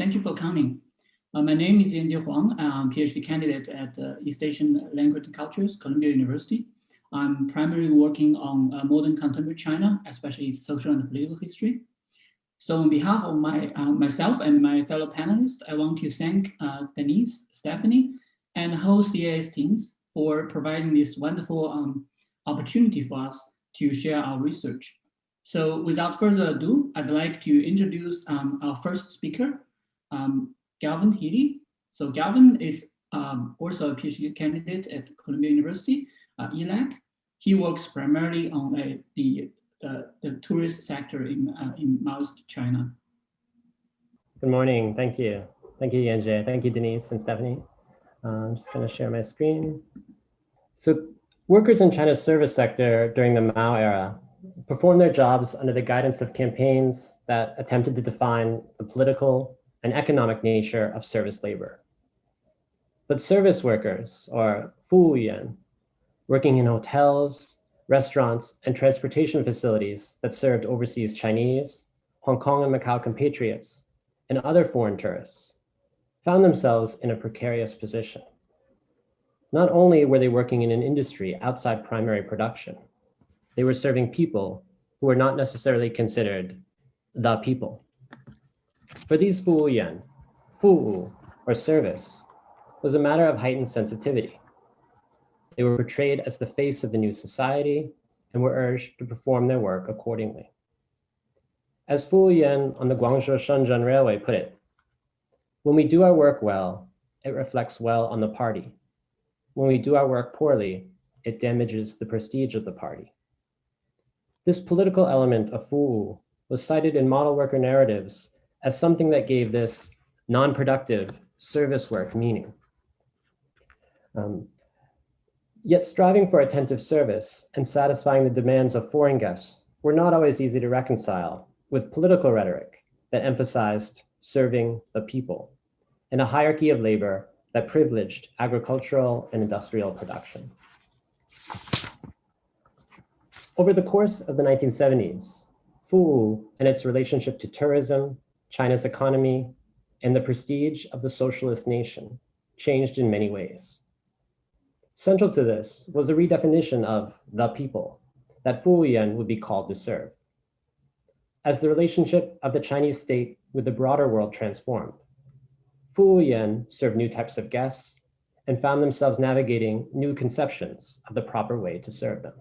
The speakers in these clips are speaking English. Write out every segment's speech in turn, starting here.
thank you for coming. My name is Yanjie Huang. I'm a PhD candidate at East Asian Language and Cultures, Columbia University. I'm primarily working on modern contemporary China, especially social and political history. So on behalf of myself and my fellow panelists, I want to thank Denise, Stephanie, and the whole CAS teams for providing this wonderful opportunity for us to share our research. So without further ado, I'd like to introduce our first speaker, Galvin Healy. So Galvin is also a PhD candidate at Columbia University, ELAC. He works primarily on the tourist sector in Maoist China. Good morning, thank you. Thank you, Yanjie. Thank you, Denise and Stephanie. I'm just gonna share my screen. So workers in China's service sector during the Mao era performed their jobs under the guidance of campaigns that attempted to define the political and economic nature of service labor. But service workers, or 服务员, working in hotels, restaurants, and transportation facilities that served overseas Chinese, Hong Kong and Macau compatriots, and other foreign tourists, found themselves in a precarious position. Not only were they working in an industry outside primary production, they were serving people who were not necessarily considered the people. For these 服务员, 服务, or service, was a matter of heightened sensitivity. They were portrayed as the face of the new society and were urged to perform their work accordingly. As 服务员 on the Guangzhou-Shenzhen Railway put it, when we do our work well, it reflects well on the party. When we do our work poorly, it damages the prestige of the party. This political element of 服务 was cited in model worker narratives as something that gave this non-productive service work meaning. Yet striving for attentive service and satisfying the demands of foreign guests were not always easy to reconcile with political rhetoric that emphasized serving the people and a hierarchy of labor that privileged agricultural and industrial production. Over the course of the 1970s, 服务 and its relationship to tourism, China's economy, and the prestige of the socialist nation changed in many ways. Central to this was a redefinition of the people that 服务员 would be called to serve. As the relationship of the Chinese state with the broader world transformed, 服务员 served new types of guests and found themselves navigating new conceptions of the proper way to serve them.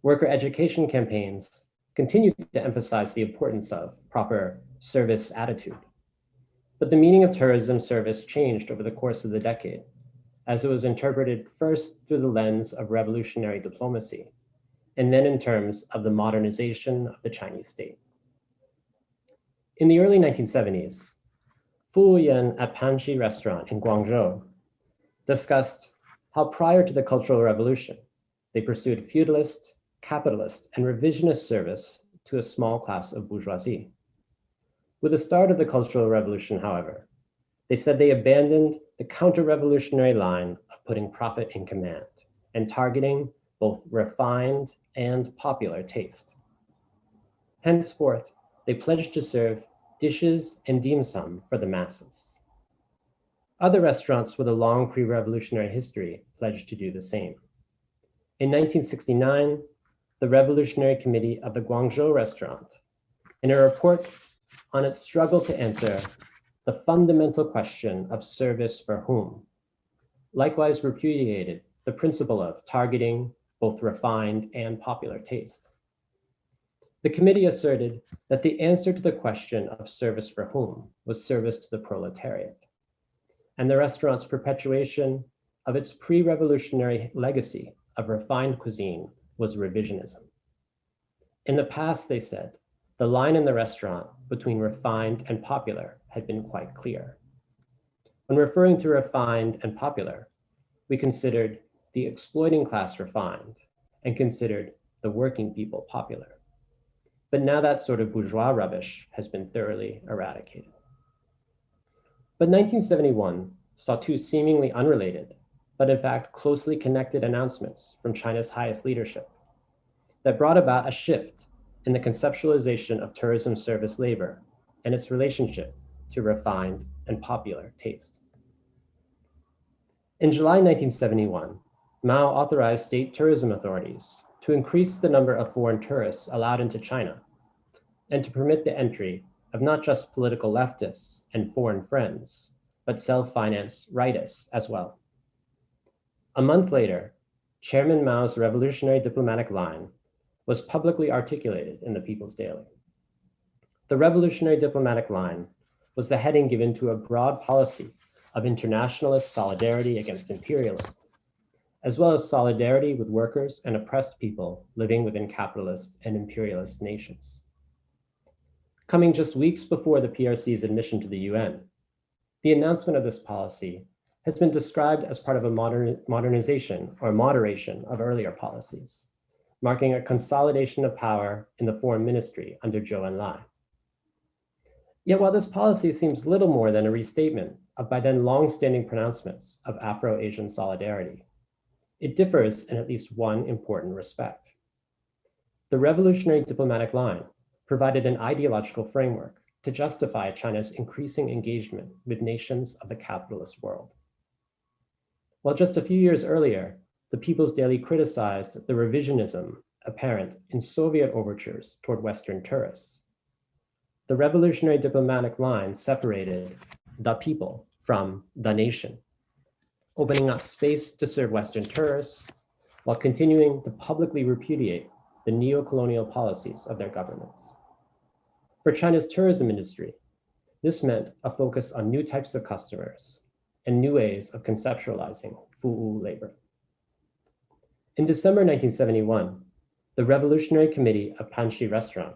Worker education campaigns continued to emphasize the importance of proper service attitude. But the meaning of tourism service changed over the course of the decade, as it was interpreted first through the lens of revolutionary diplomacy, and then in terms of the modernization of the Chinese state. In the early 1970s, 服务员 at Panxi restaurant in Guangzhou discussed how prior to the Cultural Revolution, they pursued feudalist, capitalist, and revisionist service to a small class of bourgeoisie. With the start of the Cultural Revolution, however, they said they abandoned the counter-revolutionary line of putting profit in command and targeting both refined and popular taste. Henceforth, they pledged to serve dishes and dim sum for the masses. Other restaurants with a long pre-revolutionary history pledged to do the same. In 1969, the Revolutionary Committee of the Guangzhou Restaurant, in a report on its struggle to answer the fundamental question of service for whom, likewise repudiated the principle of targeting both refined and popular taste. The committee asserted that the answer to the question of service for whom was service to the proletariat, and the restaurant's perpetuation of its pre-revolutionary legacy of refined cuisine was revisionism. In the past, they said, the line in the restaurant between refined and popular had been quite clear. When referring to refined and popular, we considered the exploiting class refined and considered the working people popular. But now that sort of bourgeois rubbish has been thoroughly eradicated. But 1971 saw two seemingly unrelated, but in fact closely connected announcements from China's highest leadership that brought about a shift in the conceptualization of tourism service labor and its relationship to refined and popular taste. In July 1971, Mao authorized state tourism authorities to increase the number of foreign tourists allowed into China and to permit the entry of not just political leftists and foreign friends, but self-financed rightists as well. A month later, Chairman Mao's revolutionary diplomatic line was publicly articulated in the People's Daily. The revolutionary diplomatic line was the heading given to a broad policy of internationalist solidarity against imperialism, as well as solidarity with workers and oppressed people living within capitalist and imperialist nations. Coming just weeks before the PRC's admission to the UN, the announcement of this policy has been described as part of a modernization or moderation of earlier policies, marking a consolidation of power in the foreign ministry under Zhou Enlai. Yet while this policy seems little more than a restatement of by then long-standing pronouncements of Afro-Asian solidarity, it differs in at least one important respect. The revolutionary diplomatic line provided an ideological framework to justify China's increasing engagement with nations of the capitalist world. While just a few years earlier, the People's Daily criticized the revisionism apparent in Soviet overtures toward Western tourists, the revolutionary diplomatic line separated the people from the nation, opening up space to serve Western tourists while continuing to publicly repudiate the neo-colonial policies of their governments. For China's tourism industry, this meant a focus on new types of customers and new ways of conceptualizing fu'u labor. In December 1971, the Revolutionary Committee of Panshi Restaurant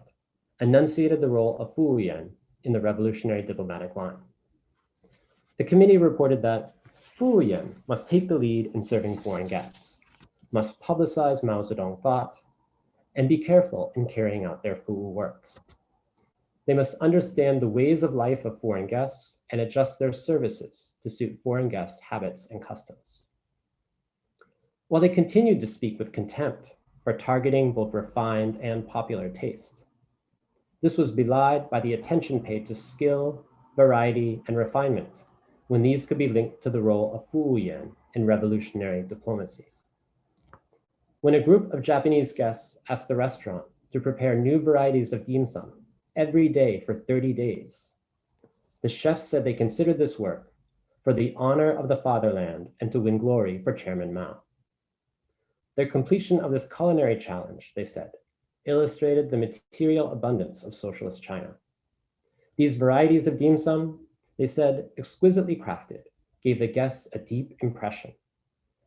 enunciated the role of fu'uyan in the revolutionary diplomatic line. The committee reported that fu'uyan must take the lead in serving foreign guests, must publicize Mao Zedong thought, and be careful in carrying out their fu'u work. They must understand the ways of life of foreign guests and adjust their services to suit foreign guests' habits and customs. While they continued to speak with contempt for targeting both refined and popular taste, this was belied by the attention paid to skill, variety, and refinement when these could be linked to the role of fu'uyan in revolutionary diplomacy. When a group of Japanese guests asked the restaurant to prepare new varieties of dim sum every day for 30 days, the chefs said they considered this work for the honor of the fatherland and to win glory for Chairman Mao. Their completion of this culinary challenge, they said, illustrated the material abundance of socialist China. These varieties of dim sum, they said, exquisitely crafted, gave the guests a deep impression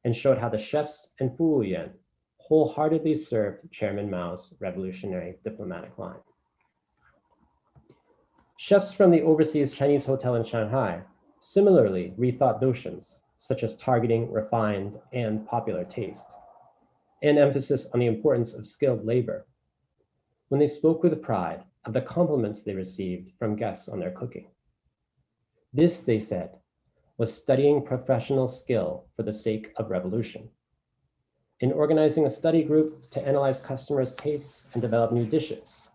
and showed how the chefs and fu'uyan wholeheartedly served Chairman Mao's revolutionary diplomatic line. Chefs from the overseas Chinese hotel in Shanghai similarly rethought notions such as targeting refined and popular taste, and emphasis on the importance of skilled labor when they spoke with pride of the compliments they received from guests on their cooking. This, they said, was studying professional skill for the sake of revolution. In organizing a study group to analyze customers' tastes and develop new dishes,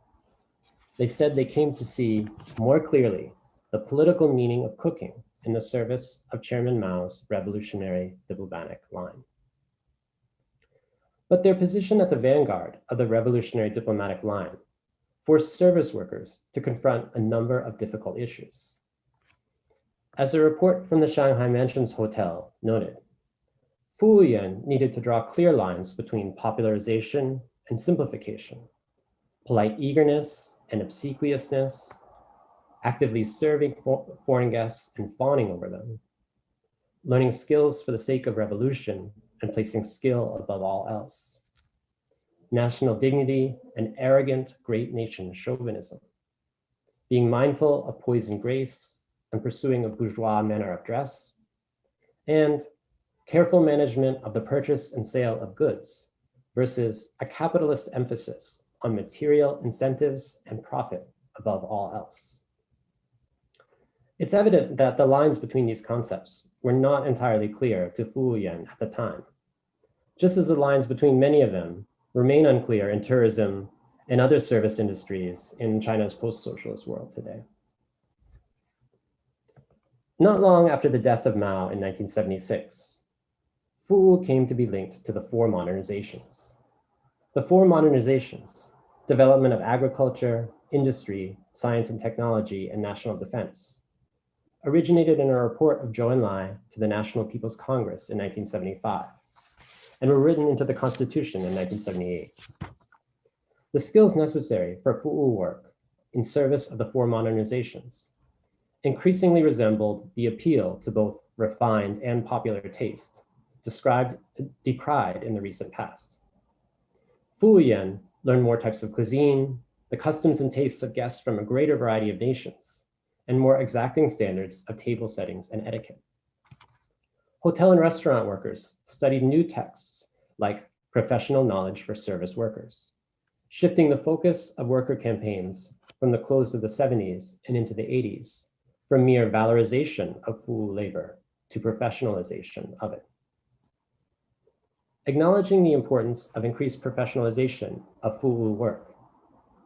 they said they came to see more clearly the political meaning of cooking in the service of Chairman Mao's revolutionary diplomatic line. But their position at the vanguard of the revolutionary diplomatic line forced service workers to confront a number of difficult issues. As a report from the Shanghai Mansions Hotel noted, fu'uyan needed to draw clear lines between popularization and simplification, polite eagerness and obsequiousness, actively serving foreign guests and fawning over them, learning skills for the sake of revolution and placing skill above all else, national dignity and arrogant great nation chauvinism, being mindful of poise and grace and pursuing a bourgeois manner of dress, and careful management of the purchase and sale of goods versus a capitalist emphasis on material incentives and profit above all else. It's evident that the lines between these concepts were not entirely clear to fu'uyan at the time, just as the lines between many of them remain unclear in tourism and other service industries in China's post-socialist world today. Not long after the death of Mao in 1976, Fuwu came to be linked to the four modernizations. The four modernizations, development of agriculture, industry, science and technology, and national defense, originated in a report of Zhou Enlai to the National People's Congress in 1975, and were written into the Constitution in 1978. The skills necessary for Fuwu work in service of the four modernizations increasingly resembled the appeal to both refined and popular taste decried in the recent past. Fuwuyan learned more types of cuisine, the customs and tastes of guests from a greater variety of nations, and more exacting standards of table settings and etiquette. Hotel and restaurant workers studied new texts like professional knowledge for service workers, shifting the focus of worker campaigns from the close of the 70s and into the 80s from mere valorization of Fuwu labor to professionalization of it. Acknowledging the importance of increased professionalization of Fuwu work,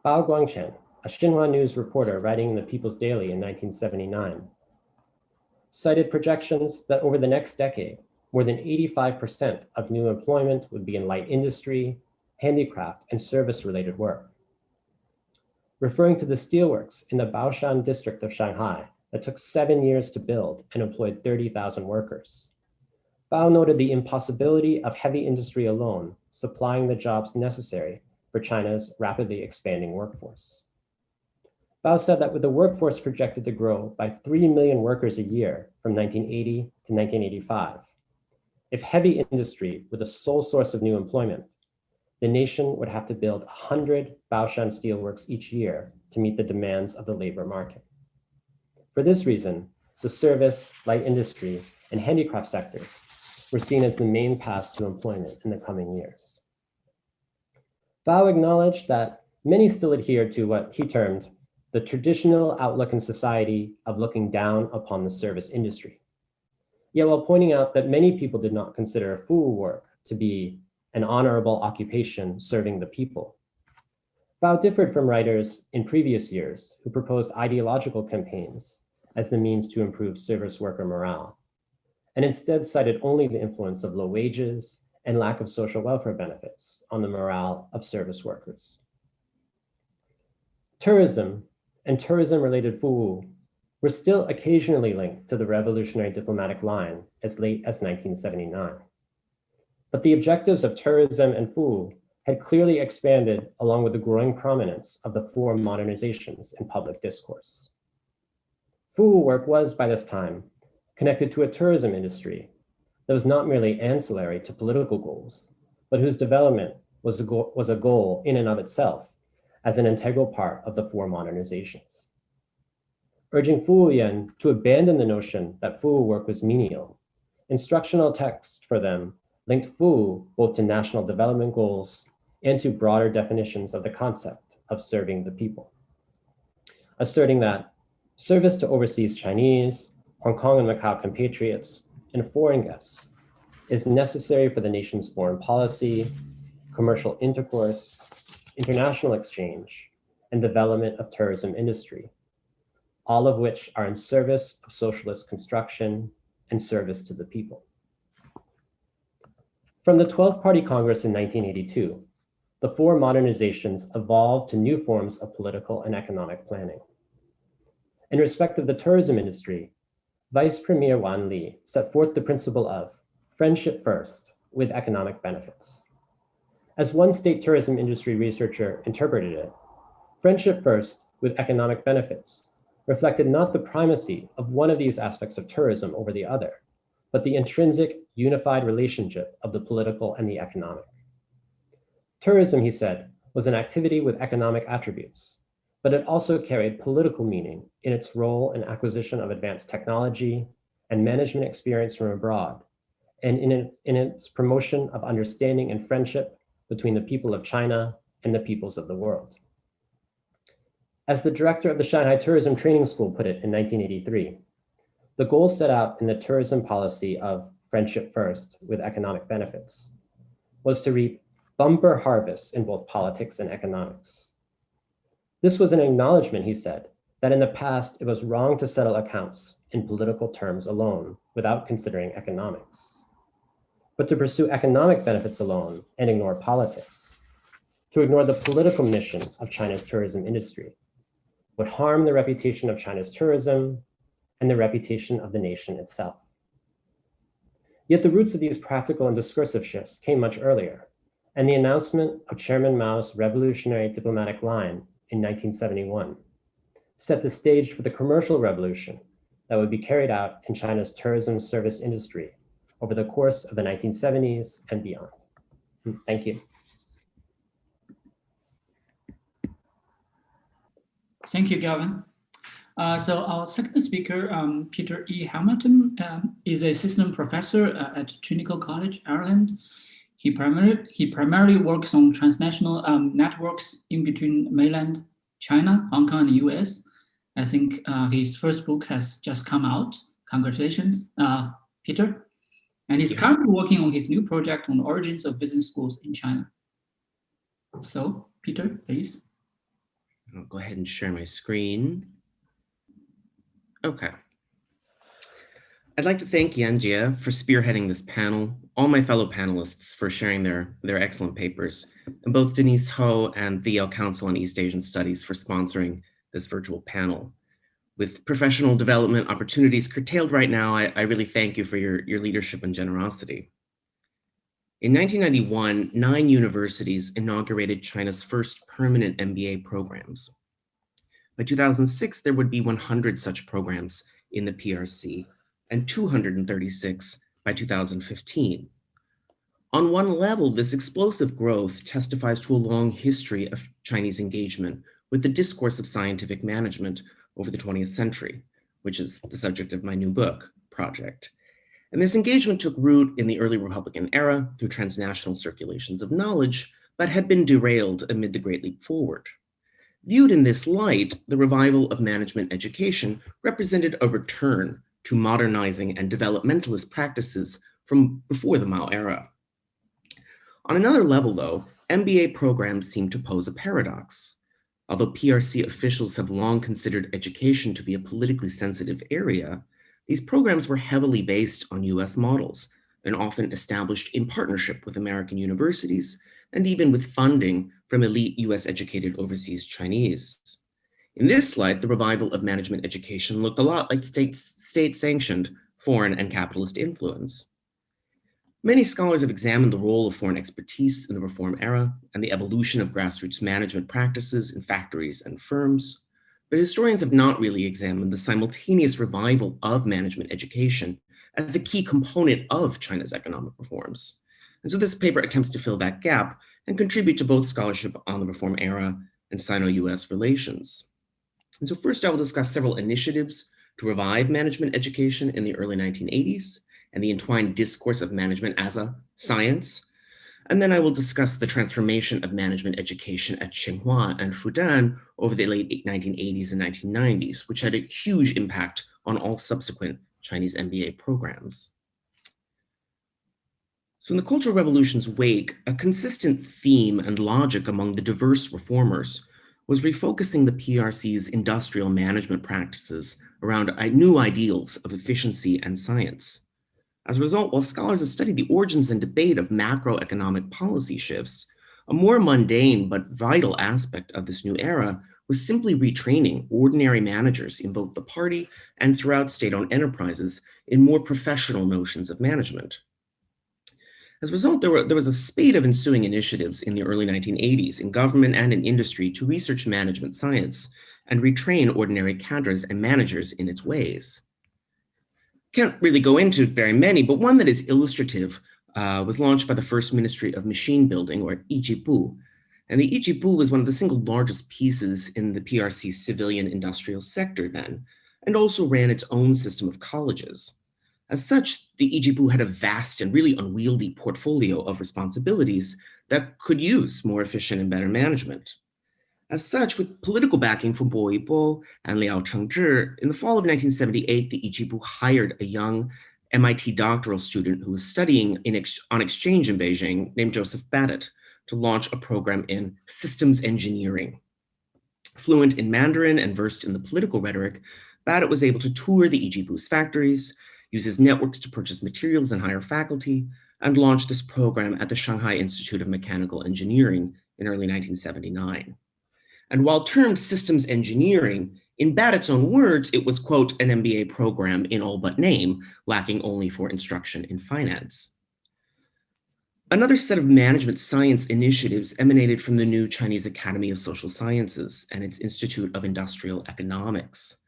Bao Guangchen, a Xinhua News reporter writing in the People's Daily in 1979, cited projections that over the next decade, more than 85% of new employment would be in light industry, handicraft, and service-related work. Referring to the steelworks in the Baoshan district of Shanghai that took 7 years to build and employed 30,000 workers, Bao noted the impossibility of heavy industry alone supplying the jobs necessary for China's rapidly expanding workforce. Bao said that with the workforce projected to grow by 3 million workers a year from 1980 to 1985, if heavy industry were the sole source of new employment, the nation would have to build 100 Baoshan steelworks each year to meet the demands of the labor market. For this reason, the service, light industry, and handicraft sectors were seen as the main paths to employment in the coming years. Bao acknowledged that many still adhere to what he termed the traditional outlook in society of looking down upon the service industry. Yet while pointing out that many people did not consider Fuwu work to be an honorable occupation serving the people, Bao differed from writers in previous years who proposed ideological campaigns as the means to improve service worker morale, and instead cited only the influence of low wages and lack of social welfare benefits on the morale of service workers. Tourism and tourism-related Fuwu were still occasionally linked to the revolutionary diplomatic line as late as 1979. But the objectives of tourism and Fuwu had clearly expanded along with the growing prominence of the four modernizations in public discourse. Fuwu work was, by this time, connected to a tourism industry that was not merely ancillary to political goals, but whose development was a goal in and of itself as an integral part of the four modernizations. Urging Fuwuyan to abandon the notion that Fuwu work was menial, instructional texts for them linked Fuwu both to national development goals and to broader definitions of the concept of serving the people, asserting that service to overseas Chinese, Hong Kong and Macau compatriots, and foreign guests is necessary for the nation's foreign policy, commercial intercourse, international exchange, and development of tourism industry, all of which are in service of socialist construction and service to the people. From the 12th Party Congress in 1982, the four modernizations evolved to new forms of political and economic planning. In respect of the tourism industry, Vice Premier Wan Li set forth the principle of friendship first with economic benefits. As one state tourism industry researcher interpreted it, friendship first with economic benefits reflected not the primacy of one of these aspects of tourism over the other, but the intrinsic unified relationship of the political and the economic. Tourism, he said, was an activity with economic attributes, but it also carried political meaning in its role in acquisition of advanced technology and management experience from abroad, and in its promotion of understanding and friendship between the people of China and the peoples of the world. As the director of the Shanghai Tourism Training School put it in 1983, the goal set out in the tourism policy of friendship first with economic benefits was to reap bumper harvests in both politics and economics. This was an acknowledgement, he said, that in the past, it was wrong to settle accounts in political terms alone without considering economics. But to pursue economic benefits alone and ignore politics, to ignore the political mission of China's tourism industry, would harm the reputation of China's tourism and the reputation of the nation itself. Yet the roots of these practical and discursive shifts came much earlier, and the announcement of Chairman Mao's revolutionary diplomatic line in 1971 set the stage for the commercial revolution that would be carried out in China's tourism service industry over the course of the 1970s and beyond. Thank you. Thank you, Gavin. So our second speaker, Peter E. Hamilton, is a assistant professor at Trinity College, Ireland. He primarily works on transnational networks in between mainland China, Hong Kong, and the US. I think his first book has just come out. Congratulations, Peter. And he's currently working on his new project on the origins of business schools in China. So, Peter, please. I'll go ahead and share my screen. Okay. I'd like to thank Yanjie for spearheading this panel, all my fellow panelists for sharing their excellent papers, and both Denise Ho and the Yale Council on East Asian Studies for sponsoring this virtual panel. With professional development opportunities curtailed right now, I really thank you for your leadership and generosity. In 1991, 9 universities inaugurated China's first permanent MBA programs. By 2006, there would be 100 such programs in the PRC and 236 by 2015. On one level, this explosive growth testifies to a long history of Chinese engagement with the discourse of scientific management over the 20th century, which is the subject of my new book, Project. And this engagement took root in the early Republican era through transnational circulations of knowledge, but had been derailed amid the Great Leap Forward. Viewed in this light, the revival of management education represented a return to modernizing and developmentalist practices from before the Mao era. On another level, though, MBA programs seem to pose a paradox. Although PRC officials have long considered education to be a politically sensitive area, these programs were heavily based on US models and often established in partnership with American universities and even with funding from elite US educated overseas Chinese. In this slide, the revival of management education looked a lot like state-sanctioned foreign and capitalist influence. Many scholars have examined the role of foreign expertise in the reform era and the evolution of grassroots management practices in factories and firms, but historians have not really examined the simultaneous revival of management education as a key component of China's economic reforms. And so this paper attempts to fill that gap and contribute to both scholarship on the reform era and Sino-US relations. And so first I will discuss several initiatives to revive management education in the early 1980s and the entwined discourse of management as a science. And then I will discuss the transformation of management education at Tsinghua and Fudan over the late 1980s and 1990s, which had a huge impact on all subsequent Chinese MBA programs. So in the Cultural Revolution's wake, a consistent theme and logic among the diverse reformers was refocusing the PRC's industrial management practices around new ideals of efficiency and science. As a result, while scholars have studied the origins and debate of macroeconomic policy shifts, a more mundane but vital aspect of this new era was simply retraining ordinary managers in both the party and throughout state-owned enterprises in more professional notions of management. As a result, there was a spate of ensuing initiatives in the early 1980s in government and in industry to research management science and retrain ordinary cadres and managers in its ways. Can't really go into very many, but one that is illustrative was launched by the First Ministry of Machine Building, or Yijibu. And the Yijibu was one of the single largest pieces in the PRC civilian industrial sector then, and also ran its own system of colleges. As such, the Yijibu had a vast and really unwieldy portfolio of responsibilities that could use more efficient and better management. As such, with political backing from Bo Yibo and Liao Chengzhi, in the fall of 1978, the Yijibu hired a young MIT doctoral student who was studying on exchange in Beijing named Joseph Badett to launch a program in systems engineering. Fluent in Mandarin and versed in the political rhetoric, Badut was able to tour the E.G. Boost factories, use his networks to purchase materials and hire faculty, and launch this program at the Shanghai Institute of Mechanical Engineering in early 1979. And while termed systems engineering, in Badut's own words, it was, quote, an MBA program in all but name, lacking only for instruction in finance. Another set of management science initiatives emanated from the new Chinese Academy of Social Sciences and its Institute of Industrial Economics.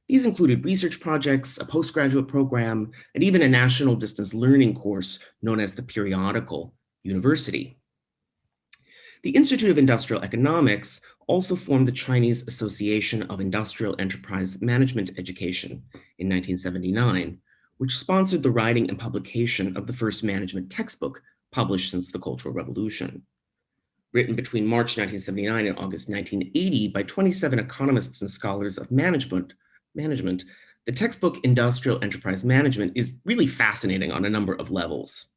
These included research projects, a postgraduate program, and even a national distance learning course known as the Periodical University. The Institute of Industrial Economics also formed the Chinese Association of Industrial Enterprise Management Education in 1979, which sponsored the writing and publication of the first management textbook published since the Cultural Revolution. Written between March 1979 and August 1980 by 27 economists and scholars of management, the textbook Industrial Enterprise Management is really fascinating on a number of levels.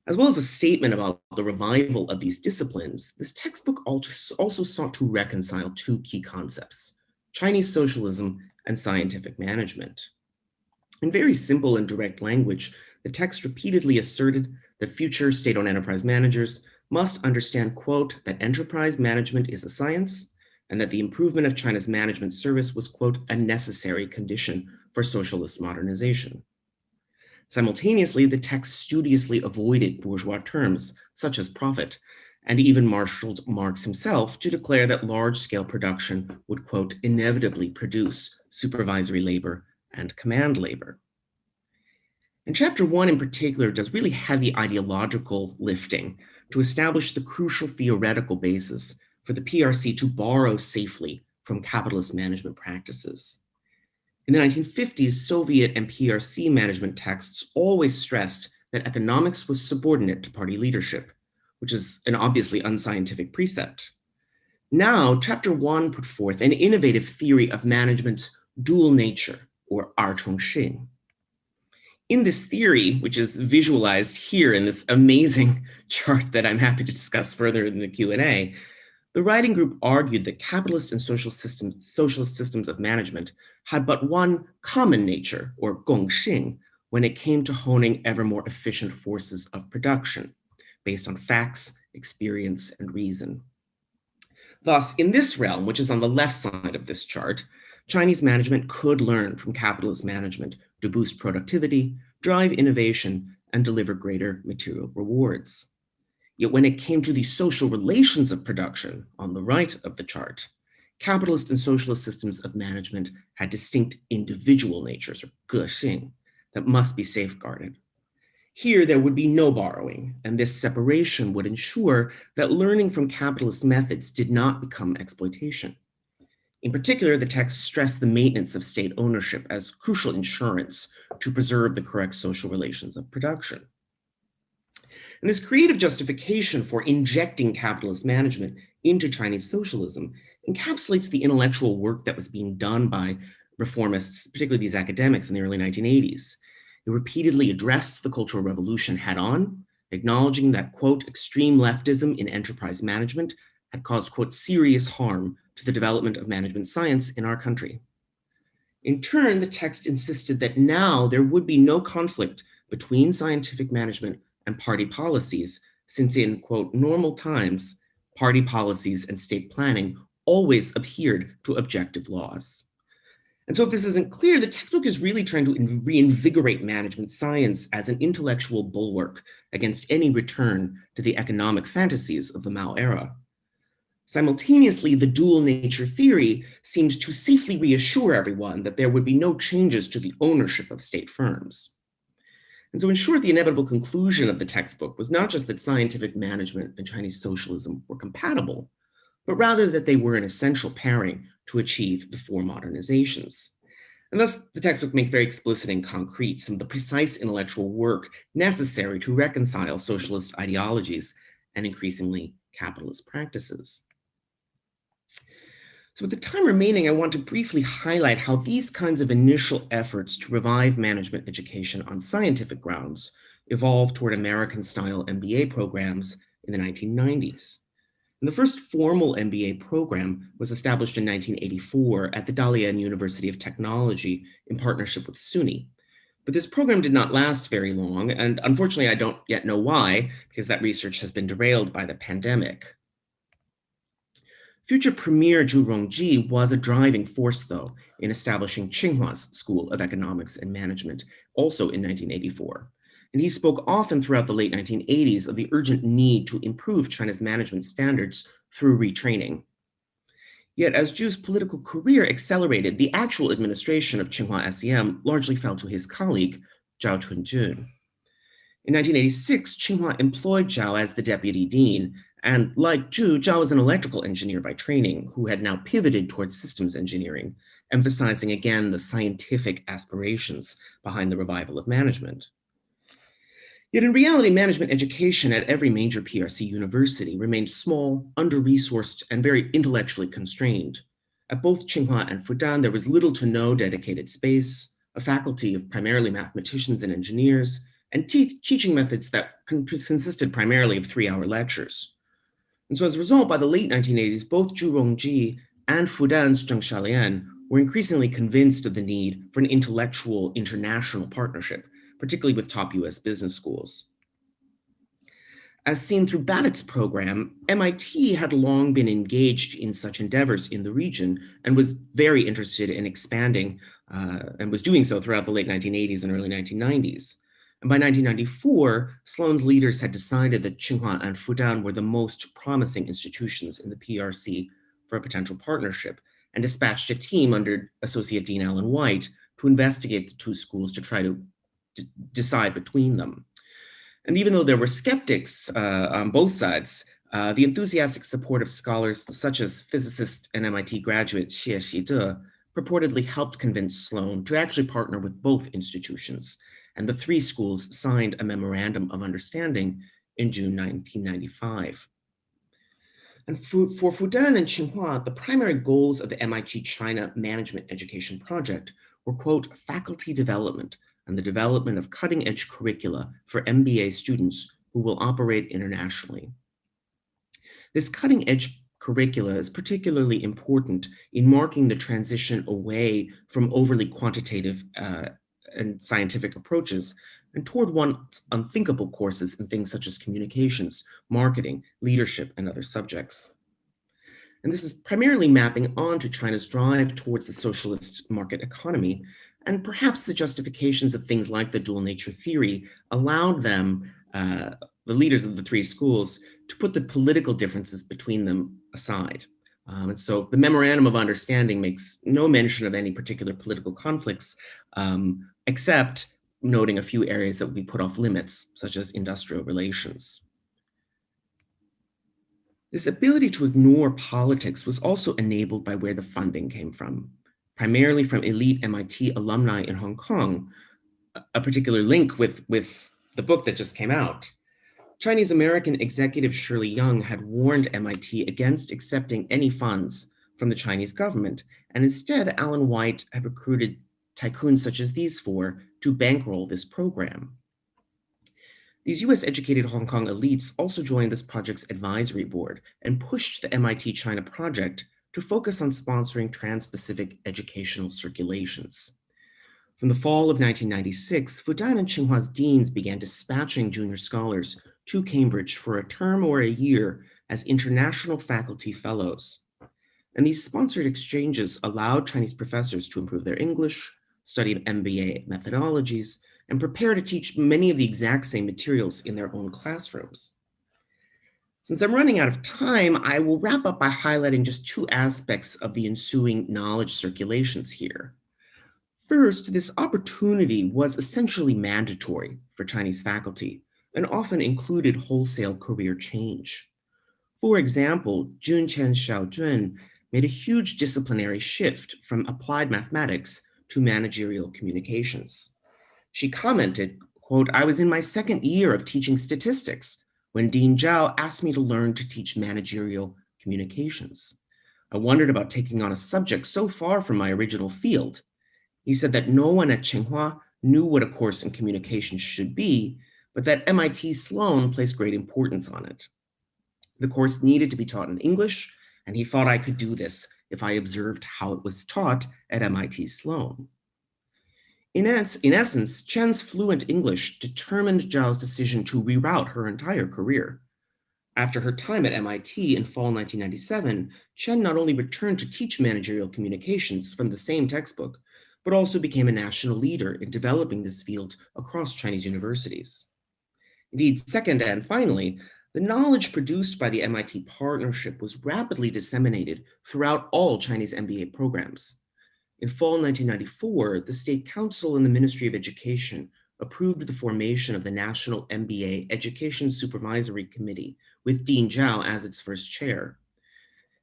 As well as a statement about the revival of these disciplines, this textbook also sought to reconcile two key concepts: Chinese socialism and scientific management. In very simple and direct language, the text repeatedly asserted that future state-owned enterprise managers must understand, quote, that enterprise management is a science, and that the improvement of China's management service was, quote, a necessary condition for socialist modernization. Simultaneously, the text studiously avoided bourgeois terms such as profit, and even marshaled Marx himself to declare that large-scale production would, quote, inevitably produce supervisory labor and command labor. And chapter 1 in particular does really heavy ideological lifting to establish the crucial theoretical basis for the PRC to borrow safely from capitalist management practices. In the 1950s, Soviet and PRC management texts always stressed that economics was subordinate to party leadership, which is an obviously unscientific precept. Now, chapter 1 put forth an innovative theory of management's dual nature, or erchongxing. In this theory, which is visualized here in this amazing chart that I'm happy to discuss further in the Q&A, the writing group argued that capitalist and socialist systems of management had but one common nature, or gongxing, when it came to honing ever more efficient forces of production, based on facts, experience, and reason. Thus, in this realm, which is on the left side of this chart, Chinese management could learn from capitalist management to boost productivity, drive innovation, and deliver greater material rewards. Yet when it came to the social relations of production on the right of the chart, capitalist and socialist systems of management had distinct individual natures, or gexing, that must be safeguarded. Here, there would be no borrowing, and this separation would ensure that learning from capitalist methods did not become exploitation. In particular, the text stressed the maintenance of state ownership as crucial insurance to preserve the correct social relations of production. And this creative justification for injecting capitalist management into Chinese socialism encapsulates the intellectual work that was being done by reformists, particularly these academics in the early 1980s. It repeatedly addressed the Cultural Revolution head-on, acknowledging that, quote, extreme leftism in enterprise management had caused, quote, serious harm to the development of management science in our country. In turn, the text insisted that now there would be no conflict between scientific management and party policies, since in, quote, normal times, party policies and state planning always adhered to objective laws. And so if this isn't clear, the textbook is really trying to reinvigorate management science as an intellectual bulwark against any return to the economic fantasies of the Mao era. Simultaneously, the dual nature theory seemed to safely reassure everyone that there would be no changes to the ownership of state firms. And so in short, the inevitable conclusion of the textbook was not just that scientific management and Chinese socialism were compatible, but rather that they were an essential pairing to achieve the four modernizations. And thus, the textbook makes very explicit and concrete some of the precise intellectual work necessary to reconcile socialist ideologies and increasingly capitalist practices. So with the time remaining, I want to briefly highlight how these kinds of initial efforts to revive management education on scientific grounds evolved toward American-style MBA programs in the 1990s. And the first formal MBA program was established in 1984 at the Dalian University of Technology in partnership with SUNY. But this program did not last very long, and unfortunately I don't yet know why, because that research has been derailed by the pandemic. Future Premier Zhu Rongji was a driving force, though, in establishing Tsinghua's School of Economics and Management, also in 1984. And he spoke often throughout the late 1980s of the urgent need to improve China's management standards through retraining. Yet as Zhu's political career accelerated, the actual administration of Tsinghua SEM largely fell to his colleague, Zhao Chunjun. In 1986, Tsinghua employed Zhao as the deputy dean, and like Zhu, Zhao was an electrical engineer by training who had now pivoted towards systems engineering, emphasizing again the scientific aspirations behind the revival of management. Yet in reality, management education at every major PRC university remained small, under-resourced, and very intellectually constrained. At both Tsinghua and Fudan, there was little to no dedicated space, a faculty of primarily mathematicians and engineers, and teaching methods that consisted primarily of 3-hour lectures. And so as a result, by the late 1980s, both Zhu Rongji and Fudan's Deng Xiaoping were increasingly convinced of the need for an intellectual international partnership, particularly with top US business schools. As seen through Baddett's program, MIT had long been engaged in such endeavors in the region and was very interested in expanding and was doing so throughout the late 1980s and early 1990s. And by 1994, Sloan's leaders had decided that Tsinghua and Fudan were the most promising institutions in the PRC for a potential partnership, and dispatched a team under Associate Dean Alan White to investigate the two schools to try to decide between them. And even though there were skeptics on both sides, the enthusiastic support of scholars such as physicist and MIT graduate Xie Xide purportedly helped convince Sloan to actually partner with both institutions, and the three schools signed a memorandum of understanding in June 1995. And for Fudan and Tsinghua, the primary goals of the MIT China Management Education Project were, quote, faculty development and the development of cutting-edge curricula for MBA students who will operate internationally. This cutting-edge curricula is particularly important in marking the transition away from overly quantitative and scientific approaches and toward one's unthinkable courses in things such as communications, marketing, leadership, and other subjects. And this is primarily mapping onto China's drive towards the socialist market economy, and perhaps the justifications of things like the dual nature theory allowed them, the leaders of the three schools, to put the political differences between them aside. And so the memorandum of understanding makes no mention of any particular political conflicts, except noting a few areas that would be put off limits, such as industrial relations. This ability to ignore politics was also enabled by where the funding came from, primarily from elite MIT alumni in Hong Kong, a particular link with the book that just came out. Chinese American executive Shirley Young had warned MIT against accepting any funds from the Chinese government, and instead Alan White had recruited tycoons such as these four to bankroll this program. These US-educated Hong Kong elites also joined this project's advisory board and pushed the MIT China project to focus on sponsoring trans-Pacific educational circulations. From the fall of 1996, Fudan and Tsinghua's deans began dispatching junior scholars to Cambridge for a term or a year as international faculty fellows. And these sponsored exchanges allowed Chinese professors to improve their English, study MBA methodologies, and prepare to teach many of the exact same materials in their own classrooms. Since I'm running out of time, I will wrap up by highlighting just two aspects of the ensuing knowledge circulations here. First, this opportunity was essentially mandatory for Chinese faculty and often included wholesale career change. For example, Junqian Xiaojun made a huge disciplinary shift from applied mathematics to managerial communications. She commented, quote, "I was in my second year of teaching statistics when Dean Zhao asked me to learn to teach managerial communications. I wondered about taking on a subject so far from my original field. He said that no one at Tsinghua knew what a course in communication should be, but that MIT Sloan placed great importance on it. The course needed to be taught in English, and he thought I could do this if I observed how it was taught at MIT Sloan. In essence, Chen's fluent English determined Zhao's decision to reroute her entire career. After her time at MIT in fall 1997, Chen not only returned to teach managerial communications from the same textbook, but also became a national leader in developing this field across Chinese universities. Indeed, second and finally, the knowledge produced by the MIT partnership was rapidly disseminated throughout all Chinese MBA programs. In fall 1994, the State Council and the Ministry of Education approved the formation of the National MBA Education Supervisory Committee, with Dean Zhao as its first chair.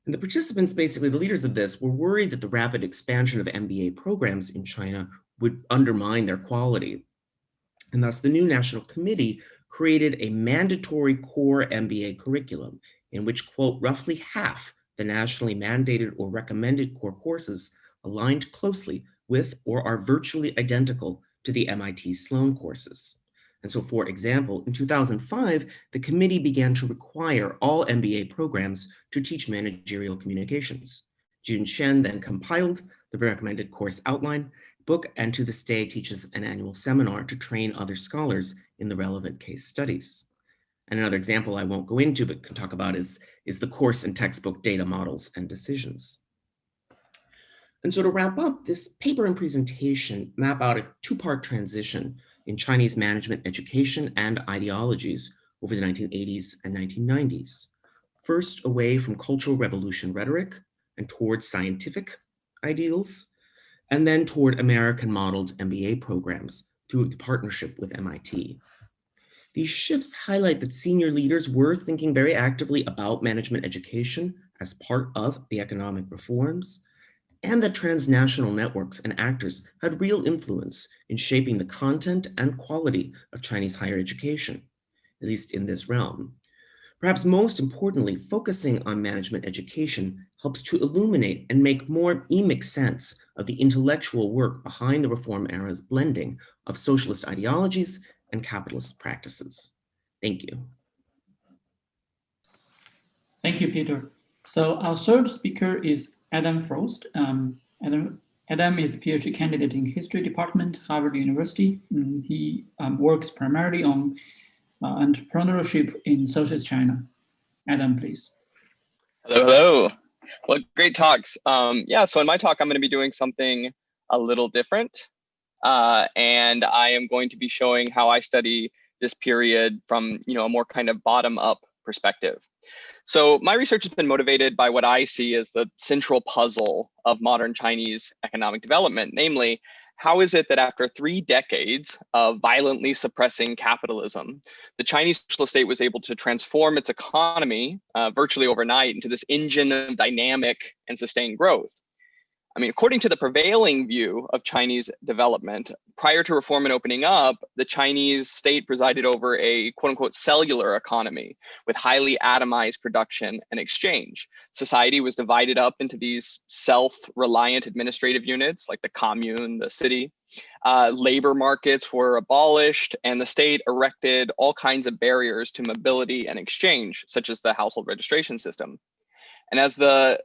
And the participants, basically the leaders of this, were worried that the rapid expansion of MBA programs in China would undermine their quality. And thus the new National Committee created a mandatory core MBA curriculum in which, quote, roughly half the nationally mandated or recommended core courses aligned closely with or are virtually identical to the MIT Sloan courses. And so, for example, in 2005, the committee began to require all MBA programs to teach managerial communications. Jun Chen then compiled the recommended course outline book and to this day teaches an annual seminar to train other scholars in the relevant case studies. And another example I won't go into but can talk about is the course and textbook data models and decisions. And so to wrap up, this paper and presentation map out a two-part transition in Chinese management education and ideologies over the 1980s and 1990s. First, away from Cultural Revolution rhetoric and towards scientific ideals, and then toward American-modeled MBA programs through the partnership with MIT. These shifts highlight that senior leaders were thinking very actively about management education as part of the economic reforms, and that transnational networks and actors had real influence in shaping the content and quality of Chinese higher education, at least in this realm. Perhaps most importantly, focusing on management education helps to illuminate and make more emic sense of the intellectual work behind the reform era's blending of socialist ideologies and capitalist practices. Thank you. Thank you, Peter. So our third speaker is Adam Frost. Adam is a PhD candidate in History Department, Harvard University. He works primarily on entrepreneurship in socialist China. Adam, please. Hello. Well, great talks. So in my talk, I'm going to be doing something a little different. And I am going to be showing how I study this period from a more kind of bottom-up perspective. So my research has been motivated by what I see as the central puzzle of modern Chinese economic development, namely, how is it that after 3 decades of violently suppressing capitalism, the Chinese socialist state was able to transform its economy virtually overnight into this engine of dynamic and sustained growth? I mean, according to the prevailing view of Chinese development, prior to reform and opening up, the Chinese state presided over a quote unquote cellular economy with highly atomized production and exchange. Society was divided up into these self-reliant administrative units like the commune, the city. Labor markets were abolished, and the state erected all kinds of barriers to mobility and exchange, such as the household registration system. And as the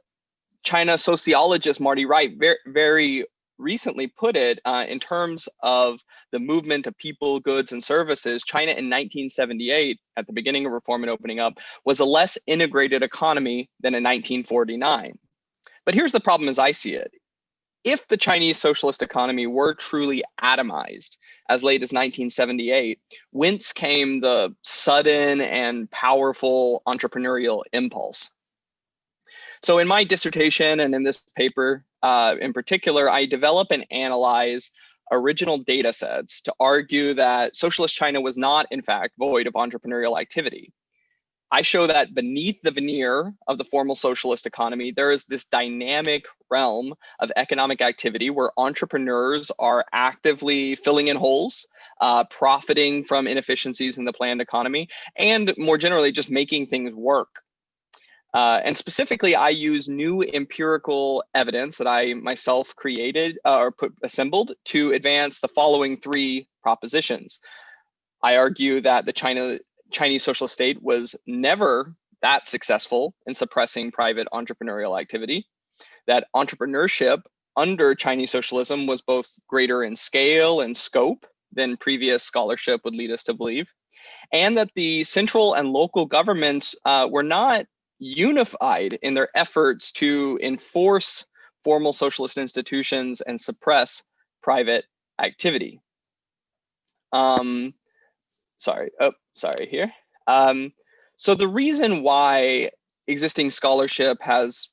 China sociologist Marty Wright very recently put it, in terms of the movement of people, goods, and services, China in 1978, at the beginning of reform and opening up, was a less integrated economy than in 1949. But here's the problem as I see it. If the Chinese socialist economy were truly atomized as late as 1978, whence came the sudden and powerful entrepreneurial impulse? So in my dissertation and in this paper in particular, I develop and analyze original data sets to argue that socialist China was not, in fact, void of entrepreneurial activity. I show that beneath the veneer of the formal socialist economy, there is this dynamic realm of economic activity where entrepreneurs are actively filling in holes, profiting from inefficiencies in the planned economy, and more generally, just making things work. And specifically, I use new empirical evidence that I myself created or assembled to advance the following 3 propositions. I argue that the Chinese socialist state was never that successful in suppressing private entrepreneurial activity, that entrepreneurship under Chinese socialism was both greater in scale and scope than previous scholarship would lead us to believe, and that the central and local governments were not unified in their efforts to enforce formal socialist institutions and suppress private activity. Sorry here. So the reason why existing scholarship has,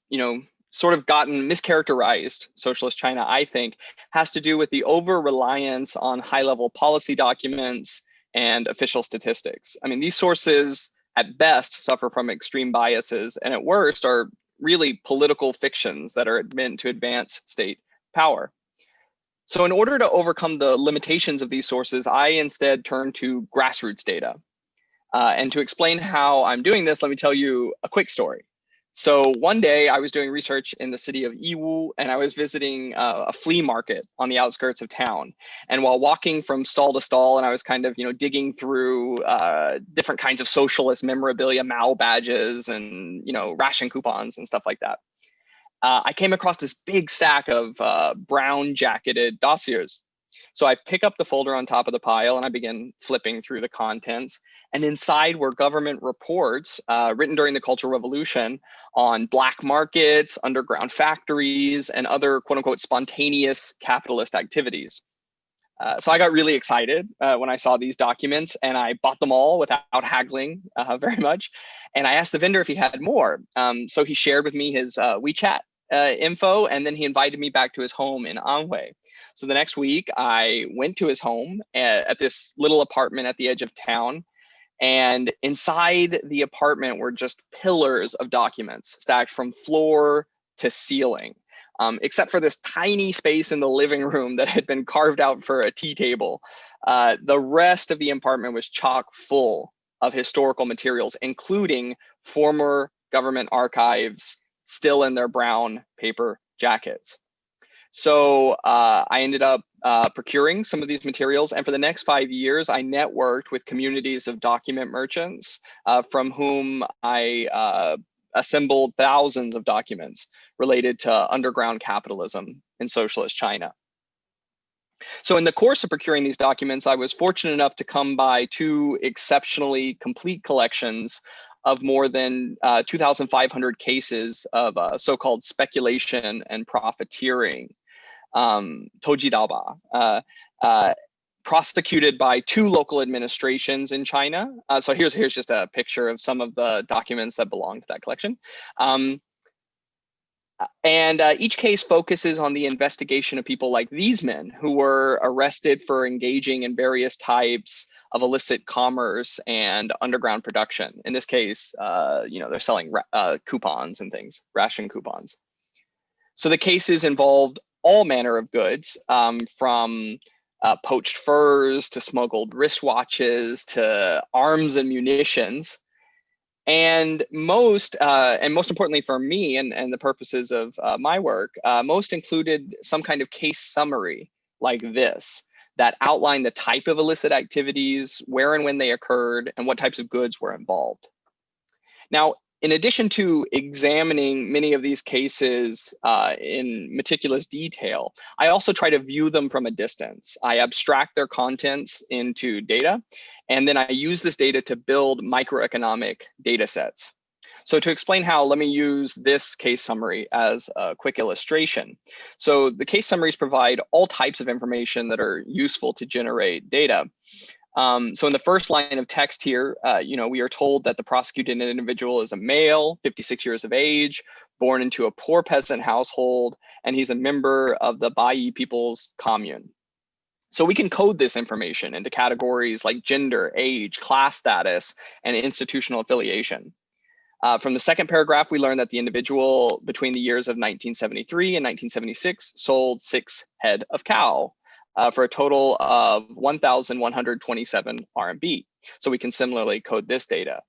sort of gotten mischaracterized socialist China, I think, has to do with the over-reliance on high-level policy documents and official statistics. I mean, these sources at best suffer from extreme biases, and at worst are really political fictions that are meant to advance state power. So in order to overcome the limitations of these sources, I instead turn to grassroots data. And to explain how I'm doing this, let me tell you a quick story. So one day I was doing research in the city of Yiwu, and I was visiting a flea market on the outskirts of town. And while walking from stall to stall, and I was kind of, digging through different kinds of socialist memorabilia, Mao badges, and, ration coupons and stuff like that, I came across this big stack of brown jacketed dossiers. So I pick up the folder on top of the pile and I begin flipping through the contents. And inside were government reports written during the Cultural Revolution on black markets, underground factories, and other quote unquote spontaneous capitalist activities. So I got really excited when I saw these documents, and I bought them all without haggling very much. And I asked the vendor if he had more. So he shared with me his WeChat info, and then he invited me back to his home in Anhui. So the next week, I went to his home at this little apartment at the edge of town. And inside the apartment were just pillars of documents stacked from floor to ceiling, except for this tiny space in the living room that had been carved out for a tea table. The rest of the apartment was chock full of historical materials, including former government archives still in their brown paper jackets. So I ended up procuring some of these materials, and for the next 5 years, I networked with communities of document merchants from whom I assembled thousands of documents related to underground capitalism in socialist China. So in the course of procuring these documents, I was fortunate enough to come by two exceptionally complete collections of more than 2,500 cases of so-called speculation and profiteering, tojidaoba, prosecuted by two local administrations in China. So here's just a picture of some of the documents that belong to that collection. And each case focuses on the investigation of people like these men who were arrested for engaging in various types of illicit commerce and underground production. In this case, they're selling coupons and things, ration coupons. So the cases involved all manner of goods, from poached furs to smuggled wristwatches to arms and munitions. And most importantly for me and the purposes of my work, most included some kind of case summary like this that outlined the type of illicit activities, where and when they occurred, and what types of goods were involved. Now, in addition to examining many of these cases in meticulous detail, I also try to view them from a distance. I abstract their contents into data, and then I use this data to build microeconomic data sets. So to explain how, let me use this case summary as a quick illustration. So the case summaries provide all types of information that are useful to generate data. So in the first line of text here, we are told that the prosecuted individual is a male, 56 years of age, born into a poor peasant household, and he's a member of the Bai People's Commune. So we can code this information into categories like gender, age, class status, and institutional affiliation. From the second paragraph, we learn that the individual between the years of 1973 and 1976 sold 6 head of cow for a total of 1,127 RMB. So we can similarly code this data.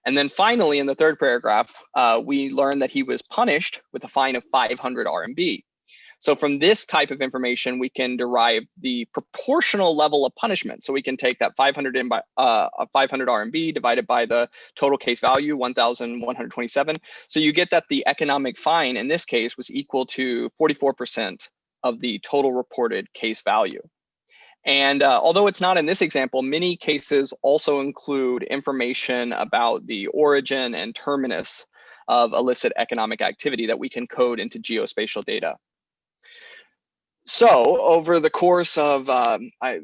And then finally, in the third paragraph, we learn that he was punished with a fine of 500 RMB. So from this type of information, we can derive the proportional level of punishment. So we can take that 500 RMB divided by the total case value, 1,127. So you get that the economic fine in this case was equal to 44% of the total reported case value. And although it's not in this example, many cases also include information about the origin and terminus of illicit economic activity that we can code into geospatial data. So over the course of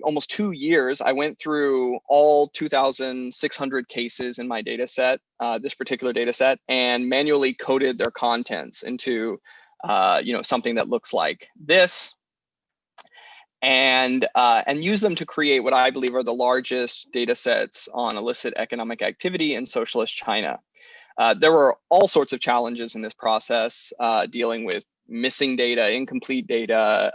almost 2 years, I went through all 2,600 cases in my data set, this particular data set, and manually coded their contents into something that looks like this, and use them to create what I believe are the largest data sets on illicit economic activity in socialist China. There were all sorts of challenges in this process, dealing with missing data, incomplete data,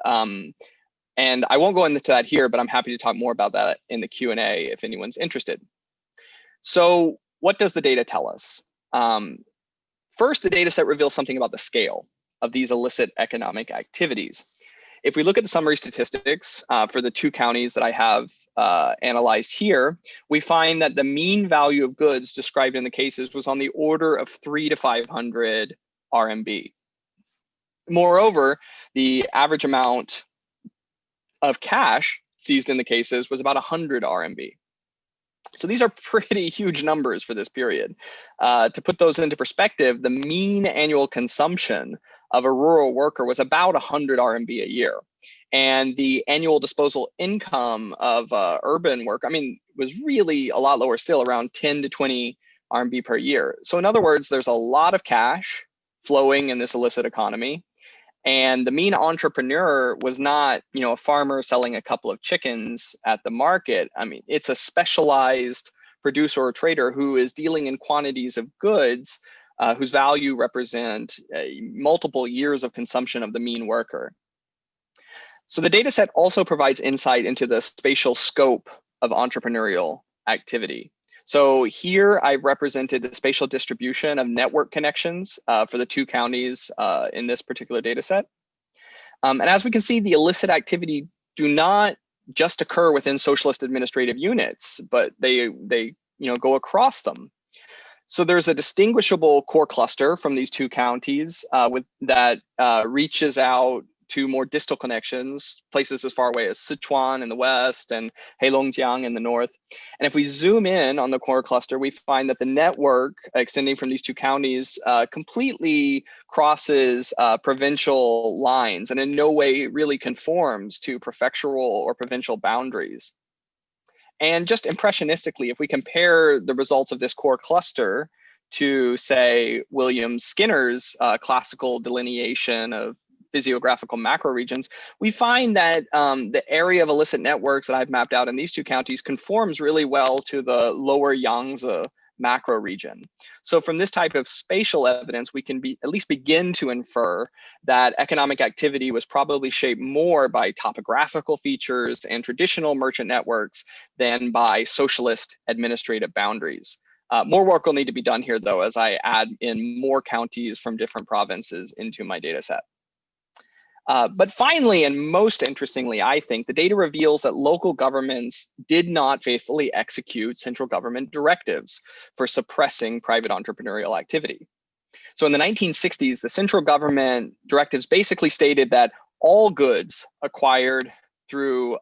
and I won't go into that here, but I'm happy to talk more about that in the Q&A if anyone's interested. So what does the data tell us? First, the data set reveals something about the scale of these illicit economic activities. If we look at the summary statistics for the 2 counties that I have analyzed here, we find that the mean value of goods described in the cases was on the order of 300 to 500 RMB. Moreover, the average amount of cash seized in the cases was about 100 RMB. So these are pretty huge numbers for this period. To put those into perspective, the mean annual consumption of a rural worker was about 100 RMB a year. And the annual disposal income of urban work, was really a lot lower still, around 10 to 20 RMB per year. So in other words, there's a lot of cash flowing in this illicit economy. And the mean entrepreneur was not, a farmer selling a couple of chickens at the market. It's a specialized producer or trader who is dealing in quantities of goods whose value represent multiple years of consumption of the mean worker. So the data set also provides insight into the spatial scope of entrepreneurial activity. So here I've represented the spatial distribution of network connections for the 2 counties in this particular data set. And as we can see, the illicit activity do not just occur within socialist administrative units, but they go across them. So there's a distinguishable core cluster from these 2 counties that reaches out to more distal connections, places as far away as Sichuan in the west and Heilongjiang in the north. And if we zoom in on the core cluster, we find that the network extending from these 2 counties completely crosses provincial lines and in no way really conforms to prefectural or provincial boundaries. And just impressionistically, if we compare the results of this core cluster to, say, William Skinner's classical delineation of physiographical macro regions, we find that the area of illicit networks that I've mapped out in these 2 counties conforms really well to the lower Yangtze macro region. So from this type of spatial evidence, we can at least begin to infer that economic activity was probably shaped more by topographical features and traditional merchant networks than by socialist administrative boundaries. More work will need to be done here, though, as I add in more counties from different provinces into my data set. But finally, and most interestingly, I think, the data reveals that local governments did not faithfully execute central government directives for suppressing private entrepreneurial activity. So in the 1960s, the central government directives basically stated that all goods acquired through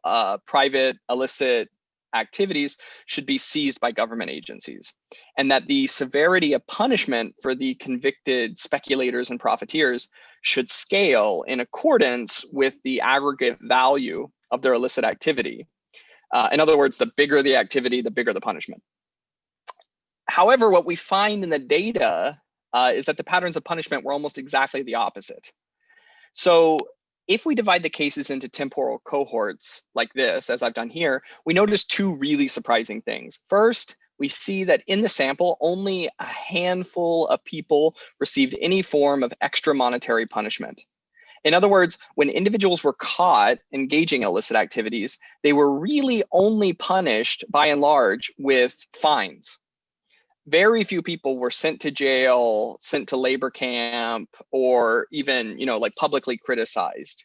private illicit activities should be seized by government agencies, and that the severity of punishment for the convicted speculators and profiteers should scale in accordance with the aggregate value of their illicit activity. In other words, the bigger the activity, the bigger the punishment. However, what we find in the data is that the patterns of punishment were almost exactly the opposite. So if we divide the cases into temporal cohorts like this, as I've done here, we notice 2 really surprising things. First, we see that in the sample, only a handful of people received any form of extra monetary punishment. In other words, when individuals were caught engaging in illicit activities, they were really only punished, by and large, with fines. Very few people were sent to jail, sent to labor camp, or even, publicly criticized.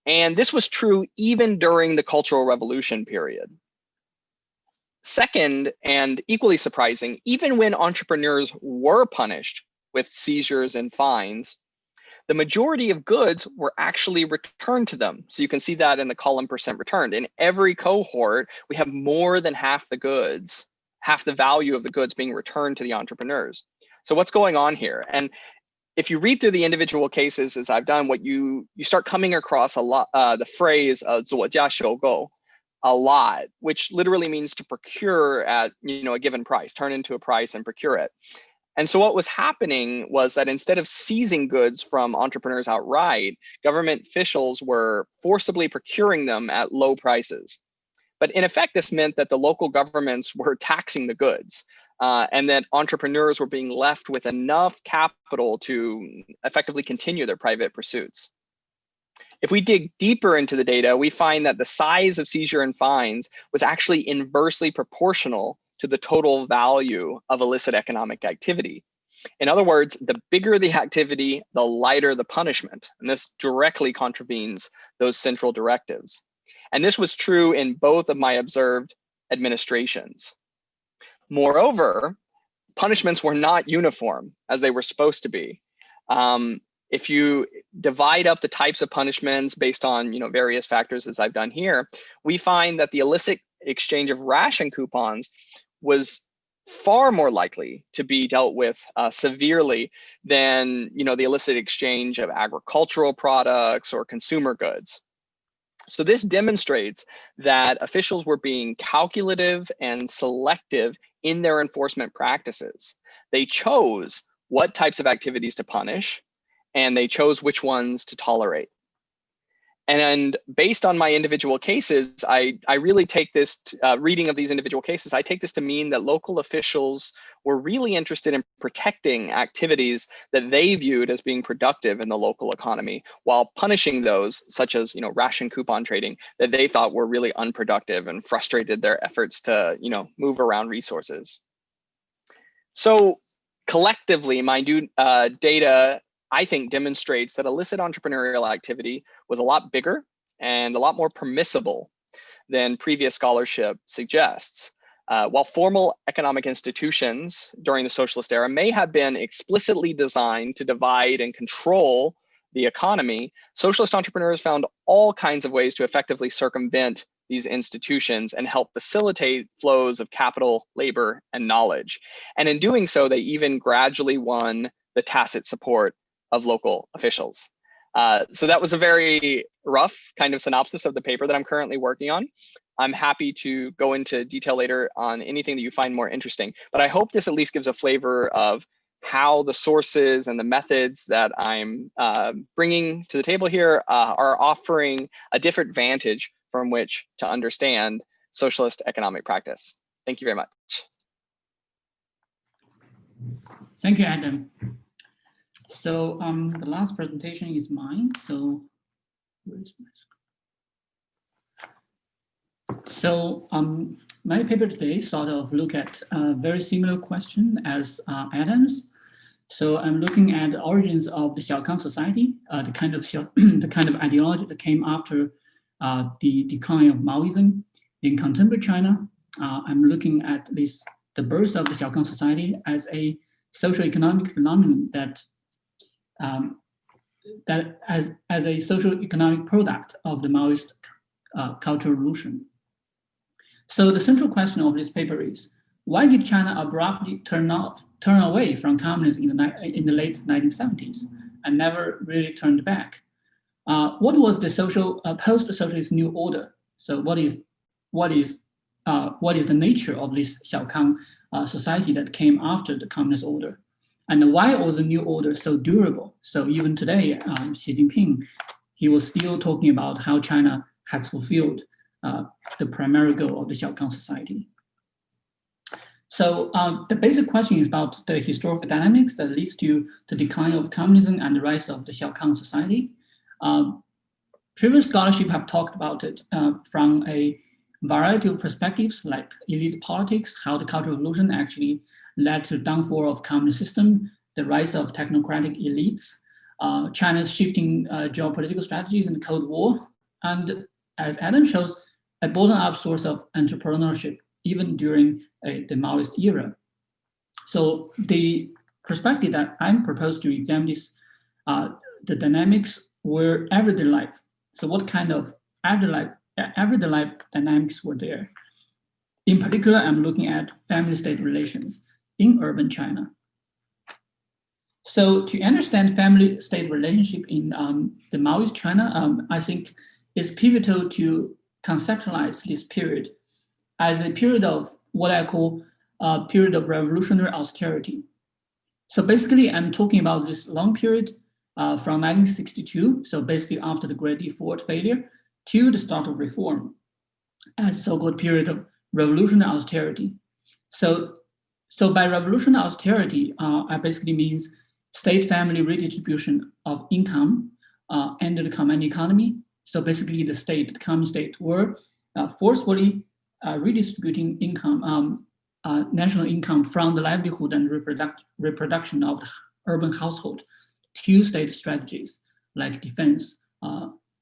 And this was true even during the Cultural Revolution period. Second, and equally surprising, even when entrepreneurs were punished with seizures and fines, the majority of goods were actually returned to them. So you can see that in the column percent returned. In every cohort, we have more than half the goods, half the value of the goods being returned to the entrepreneurs. So what's going on here? And if you read through the individual cases, as I've done, what you start coming across a lot, the phrase 左家收购 a lot, which literally means to procure at a given price, turn into a price and procure it. And so what was happening was that instead of seizing goods from entrepreneurs outright, government officials were forcibly procuring them at low prices. But in effect, this meant that the local governments were taxing the goods, and that entrepreneurs were being left with enough capital to effectively continue their private pursuits. If we dig deeper into the data, we find that the size of seizure and fines was actually inversely proportional to the total value of illicit economic activity. In other words, the bigger the activity, the lighter the punishment. And this directly contravenes those central directives. And this was true in both of my observed administrations. Moreover, punishments were not uniform as they were supposed to be. If you divide up the types of punishments based on various factors, as I've done here, we find that the illicit exchange of ration coupons was far more likely to be dealt with severely than the illicit exchange of agricultural products or consumer goods. So this demonstrates that officials were being calculative and selective in their enforcement practices. They chose what types of activities to punish, and they chose which ones to tolerate. And based on my individual cases, I really take this reading of these individual cases, I take this to mean that local officials were really interested in protecting activities that they viewed as being productive in the local economy, while punishing those, such as ration coupon trading, that they thought were really unproductive and frustrated their efforts to move around resources. So collectively, my data, I think, demonstrates that illicit entrepreneurial activity was a lot bigger and a lot more permissible than previous scholarship suggests. While formal economic institutions during the socialist era may have been explicitly designed to divide and control the economy, socialist entrepreneurs found all kinds of ways to effectively circumvent these institutions and help facilitate flows of capital, labor, and knowledge. And in doing so, they even gradually won the tacit support of local officials. So that was a very rough kind of synopsis of the paper that I'm currently working on. I'm happy to go into detail later on anything that you find more interesting, but I hope this at least gives a flavor of how the sources and the methods that I'm bringing to the table here are offering a different vantage from which to understand socialist economic practice. Thank you very much. Thank you, Adam. So the last presentation is mine. So where is my screen? So my paper today sort of look at a very similar question as Adam's. So I'm looking at the origins of the Xiaokang society, the kind of ideology that came after the decline of Maoism in contemporary China. I'm looking at the birth of the Xiaokang society as a socio-economic phenomenon that as a socio-economic product of the Maoist Cultural Revolution. So the central question of this paper is, why did China abruptly turn away from communism in the late 1970s and never really turned back? What was the post-socialist new order? So what is the nature of this Xiaokang society that came after the communist order? And why was the new order so durable? So even today, Xi Jinping, he was still talking about how China has fulfilled the primary goal of the Xiaokang society. So the basic question is about the historical dynamics that leads to the decline of communism and the rise of the Xiaokang society. Previous scholarship have talked about it from a variety of perspectives, like elite politics, how the Cultural Revolution actually led to the downfall of communist system, the rise of technocratic elites, China's shifting geopolitical strategies in the Cold War, And as Adam shows, a bottom-up source of entrepreneurship, even during the Maoist era. So the perspective that I'm proposed to examine is the dynamics were everyday life. So what kind of everyday life dynamics were there? In particular, I'm looking at family-state relations in urban China. So to understand family-state relationship in the Maoist China, I think it's pivotal to conceptualize this period as a period of what I call a period of revolutionary austerity. So basically, I'm talking about this long period from 1962, so basically after the Great Leap Forward failure, to the start of reform, as a so-called period of revolutionary austerity. So by revolutionary austerity, I basically means state-family redistribution of income under the command economy. So basically, the common state were forcefully redistributing income, national income from the livelihood and reproduction of the urban household to state strategies like defense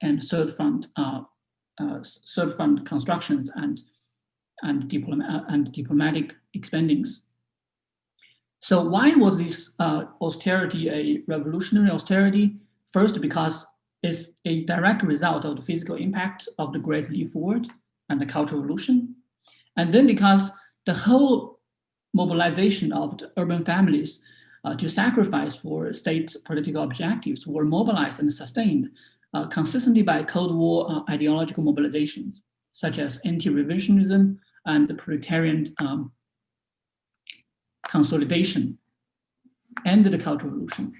and third front constructions and diplomatic expandings. So why was this austerity a revolutionary austerity? First, because it's a direct result of the physical impact of the Great Leap Forward and the Cultural Revolution. And then because the whole mobilization of the urban families to sacrifice for state political objectives were mobilized and sustained consistently by Cold War ideological mobilizations, such as anti-revisionism and the proletarian consolidation and the Cultural Revolution.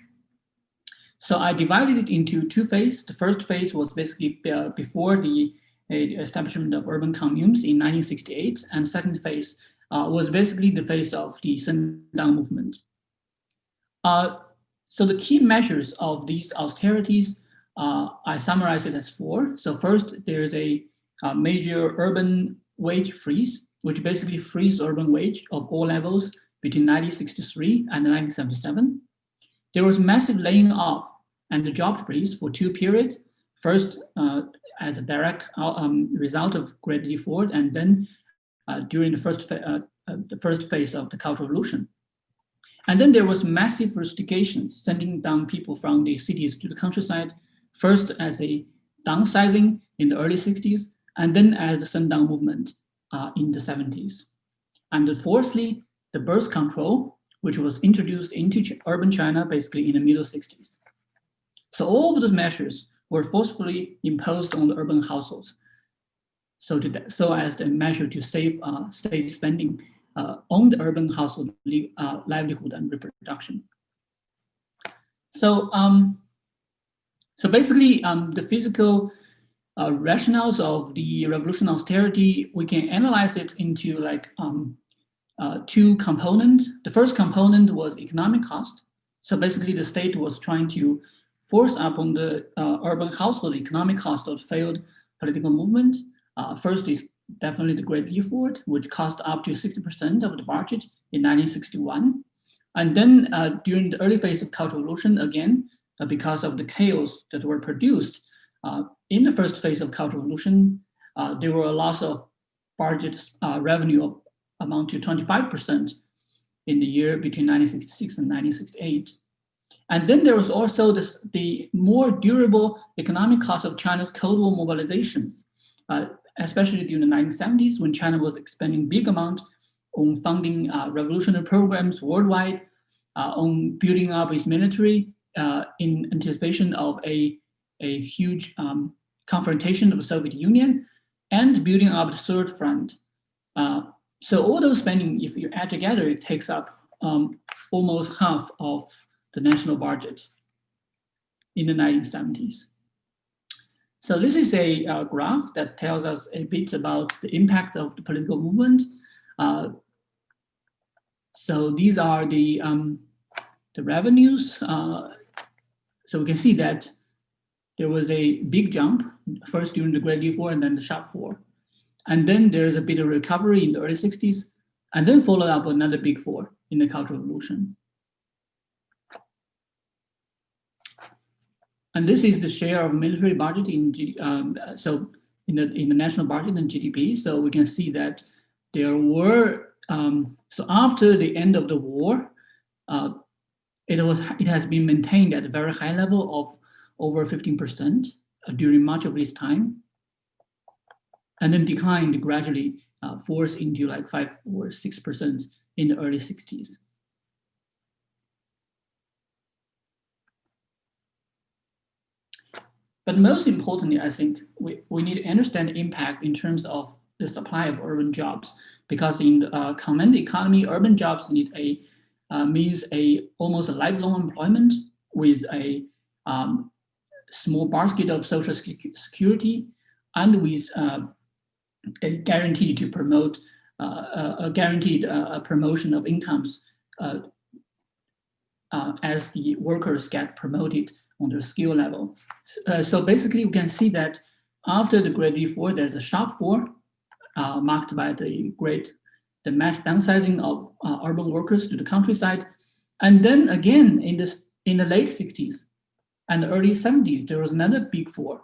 So I divided it into two phases. The first phase was basically before the establishment of urban communes in 1968, and the second phase was basically the phase of the sundown movement. So the key measures of these austerities, I summarize it as four. So first, there's a major urban wage freeze, which basically frees urban wage of all levels between 1963 and 1977. There was massive laying off and the job freeze for two periods. First, as a direct result of Great Leap Forward, and then during the first phase of the Cultural Revolution. And then there was massive rustication, sending down people from the cities to the countryside, first as a downsizing in the early 60s, and then as the sundown movement in the 70s. And then fourthly, the birth control, which was introduced into urban China basically in the middle 60s. So all of those measures were forcefully imposed on the urban households, so as a measure to save state spending on the urban household livelihood and reproduction. So, so basically, the physical rationales of the revolution austerity, we can analyze it into like two components. The first component was economic cost. So basically, the state was trying to force upon the urban household economic cost of the failed political movement. First is definitely the Great Leap Forward, which cost up to 60% of the budget in 1961. And then during the early phase of Cultural Revolution, again, because of the chaos that were produced in the first phase of Cultural Revolution, there were a loss of budget revenue of amount to 25% in the year between 1966 and 1968. And then there was also the more durable economic cost of China's Cold War mobilizations, especially during the 1970s when China was expending big amount on funding revolutionary programs worldwide, on building up its military in anticipation of a huge confrontation of the Soviet Union and building up the third front. So all those spending, if you add together, it takes up almost half of the national budget in the 1970s. So this is a graph that tells us a bit about the impact of the political movement. So these are the revenues. So we can see that there was a big jump, first during the Great Leap Forward and then the sharp fall. And then there's a bit of recovery in the early 60s, and then followed up another big fall in the Cultural Revolution. And this is the share of military budget in so in the national budget and GDP. So we can see that there were so after the end of the war, it has been maintained at a very high level of over 15% during much of this time, and then declined gradually, forced into like 5 or 6% in the early 60s. But most importantly, I think we need to understand the impact in terms of the supply of urban jobs, because in the command economy, urban jobs need means almost a lifelong employment with a small basket of social security, and with a guarantee to promote a guaranteed promotion of incomes as the workers get promoted on their skill level. So basically, we can see that after the Great Leap Forward, there's a sharp fall marked by the mass downsizing of urban workers to the countryside, and then again in the late 60s and the early 70s, there was another big fall.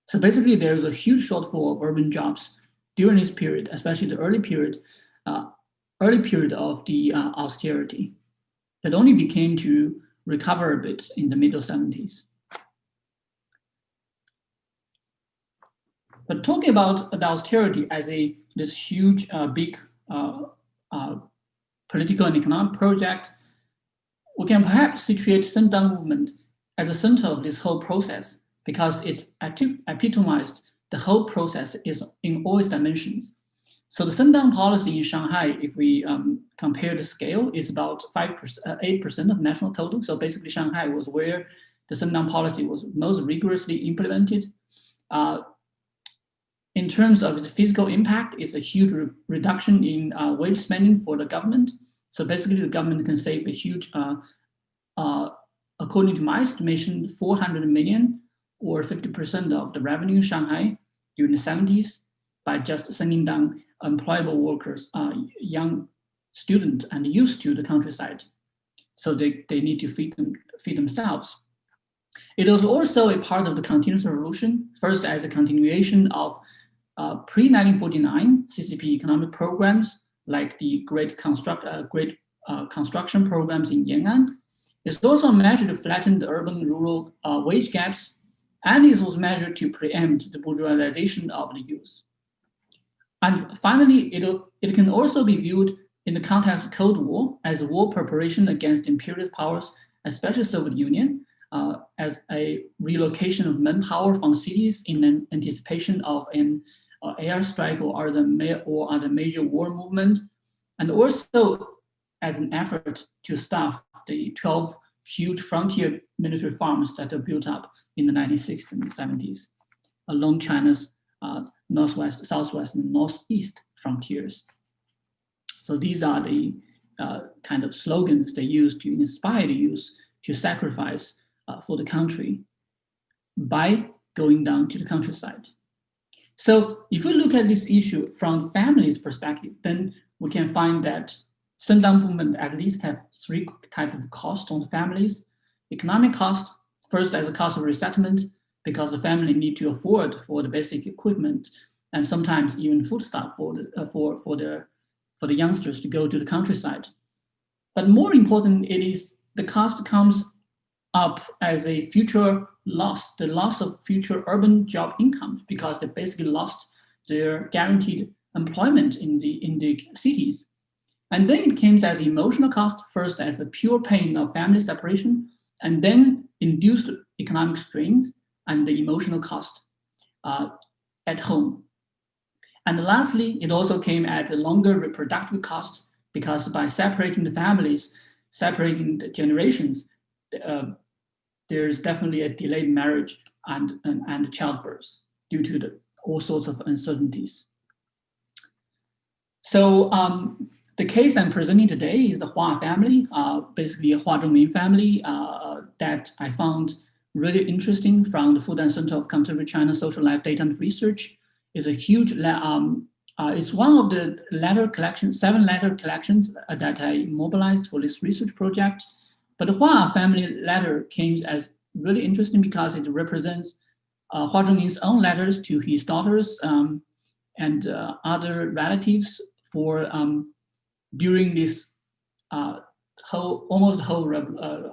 So basically, there was a huge shortfall of urban jobs during this period, especially the early period of the austerity, that only began to recover a bit in the middle 70s. But talking about the austerity as this huge, big political and economic project, we can perhaps situate Sendang movement at the center of this whole process, because it epitomized the whole process is in all its dimensions. So the Sendang policy in Shanghai, if we compare the scale, is about 8% of national total. So basically, Shanghai was where the Sendang policy was most rigorously implemented. In terms of the physical impact, it's a huge reduction in wage spending for the government. So basically, the government can save a huge, according to my estimation, 400 million or 50% of the revenue in Shanghai during the 70s by just sending down employable workers, young students and youth to the countryside. So they need to feed themselves. It was also a part of the continuous revolution, first as a continuation of pre-1949 CCP economic programs, like the great construction programs in Yan'an. It's also a measure to flatten the urban-rural wage gaps, and it was a measure to preempt the bourgeoisization of the youth. And finally, it can also be viewed in the context of the Cold War as a war preparation against imperialist powers, especially Soviet Union, as a relocation of manpower from cities in anticipation of an airstrike or other major war movement, and also as an effort to staff the 12 huge frontier military farms that are built up in the 1960s and 70s along China's northwest, southwest, and northeast frontiers. So these are the kind of slogans they use to inspire the youth to sacrifice for the country by going down to the countryside. So if we look at this issue from families' perspective, then we can find that Sendang movement at least have 3 types of cost on the families. Economic cost, first as a cost of resettlement, because the family need to afford for the basic equipment and sometimes even foodstuff for the youngsters to go to the countryside. But more important, it is the cost comes up as a future loss, the loss of future urban job incomes, because they basically lost their guaranteed employment in the cities. And then it came as emotional cost, first as the pure pain of family separation, and then induced economic strains and the emotional cost at home. And lastly, it also came at a longer reproductive cost, because by separating the families, separating the generations, there's definitely a delayed marriage and childbirth due to all sorts of uncertainties. So the case I'm presenting today is the Hua family, basically a Hua Zhongmin family that I found really interesting from the Fudan Center of Contemporary China Social Life Data and Research. It's a huge, it's one of the 7 letter collections that I mobilized for this research project. But the Hua family letter came as really interesting because it represents Hua Zhongming's own letters to his daughters and other relatives for during this almost whole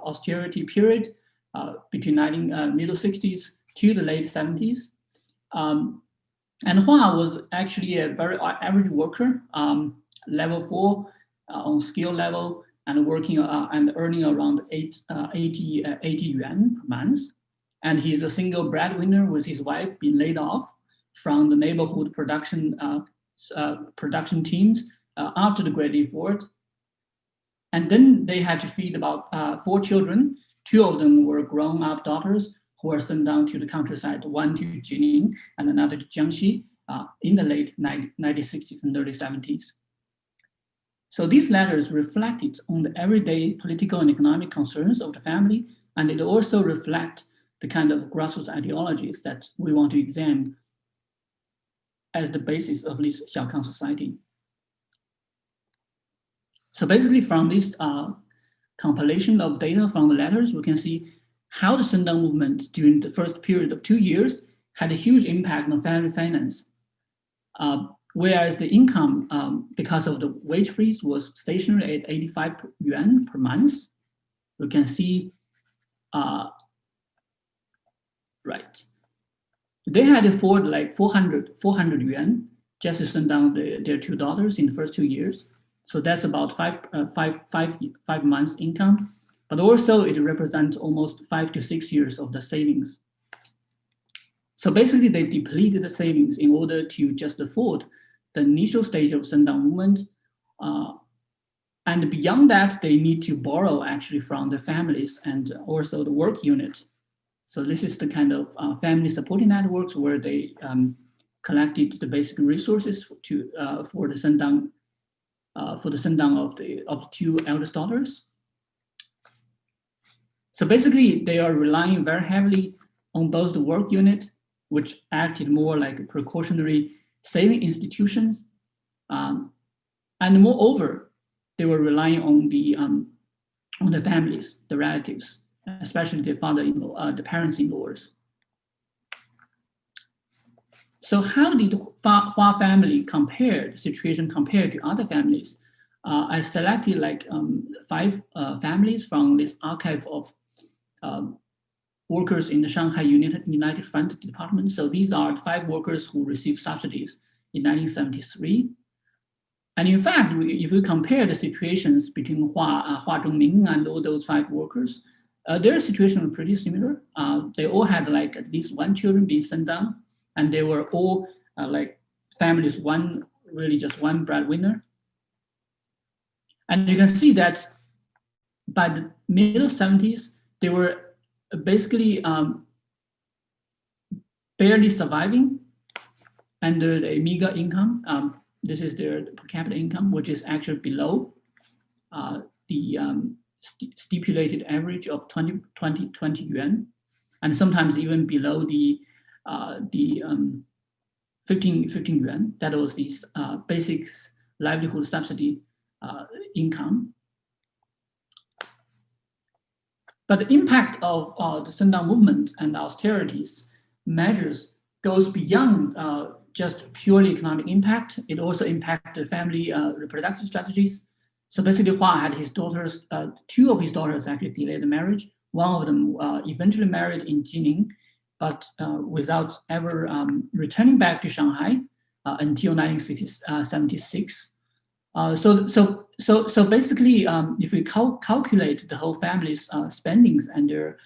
austerity period between middle 60s to the late 70s. And Hua was actually a very average worker, level 4 on skill level, and working and earning around 80 yuan per month. And he's a single breadwinner with his wife being laid off from the neighborhood production teams after the Great Default. And then they had to feed about 4 children. 2 of them were grown-up daughters who were sent down to the countryside, one to Jining and another to Jiangxi in the late 1960s and early 70s. So these letters reflected on the everyday political and economic concerns of the family, and it also reflect the kind of grassroots ideologies that we want to examine as the basis of this Xiaokang society. So basically from this compilation of data from the letters, we can see how the Sendang movement during the first period of 2 years had a huge impact on family finance. Whereas the income, because of the wage freeze, was stationary at 85 yuan per month. We can see, right. They had afford like 400 yuan just to send down their 2 daughters in the first 2 years. So that's about five months income, but also it represents almost 5 to 6 years of the savings. So basically they depleted the savings in order to just afford the initial stage of Sendang movement. And beyond that, they need to borrow actually from the families and also the work unit. So this is the kind of family supporting networks where they collected the basic resources for the Sendang of the 2 eldest daughters. So basically, they are relying very heavily on both the work unit, which acted more like precautionary saving institutions, and moreover, they were relying on the families, the relatives, especially the father-in-law, the parents-in-laws. So how did Hua family situation compared to other families? I selected like 5 families from this archive of workers in the Shanghai United Front Department. So these are 5 workers who received subsidies in 1973. And in fact, if we compare the situations between Hua Zhongming and all those 5 workers, their situation was pretty similar. They all had like at least 1 children being sent down, and they were all like families, just one breadwinner. And you can see that by the middle 70s, they were basically barely surviving under the meager income. This is their per capita income, which is actually below the stipulated average of 20 yuan, and sometimes even below the 15 yuan. That was this basic livelihood subsidy income. But the impact of the Sendang movement and austerities measures goes beyond just purely economic impact. It also impacted family reproductive strategies. So basically, Hua had his daughters, 2 of his daughters actually delayed the marriage. One of them eventually married in Jining, but without ever returning back to Shanghai until 1976. So basically, if we calculate the whole family's spendings and their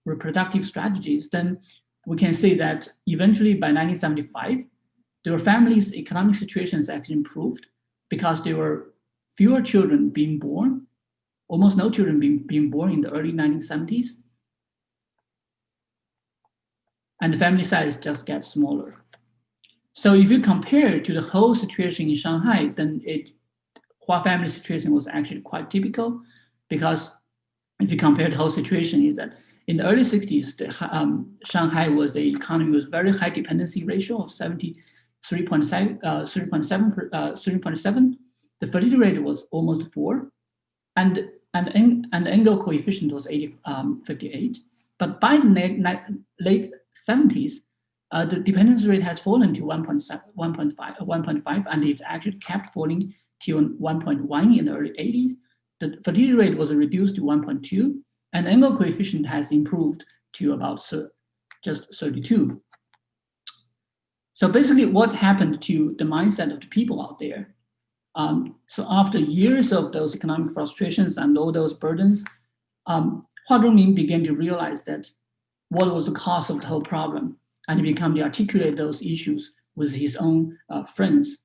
reproductive strategies, then we can say that eventually by 1975, their family's economic situations actually improved because there were fewer children being born, almost no children being born in the early 1970s. And the family size just gets smaller. So if you compare to the whole situation in Shanghai, then Hua family situation was actually quite typical, because if you compare the whole situation, is that in the early 60s, Shanghai was an economy with very high dependency ratio of 3.7. The fertility rate was almost 4. And and angle coefficient was 58. But by the late 70s, the dependence rate has fallen to 1.5, and it's actually kept falling to 1.1 in the early 80s. The fertility rate was reduced to 1.2, and angle coefficient has improved to about just 32. So basically, what happened to the mindset of the people out there? So after years of those economic frustrations and all those burdens, Hua Zhongming began to realize that what was the cause of the whole problem, and he began to articulate those issues with his own friends.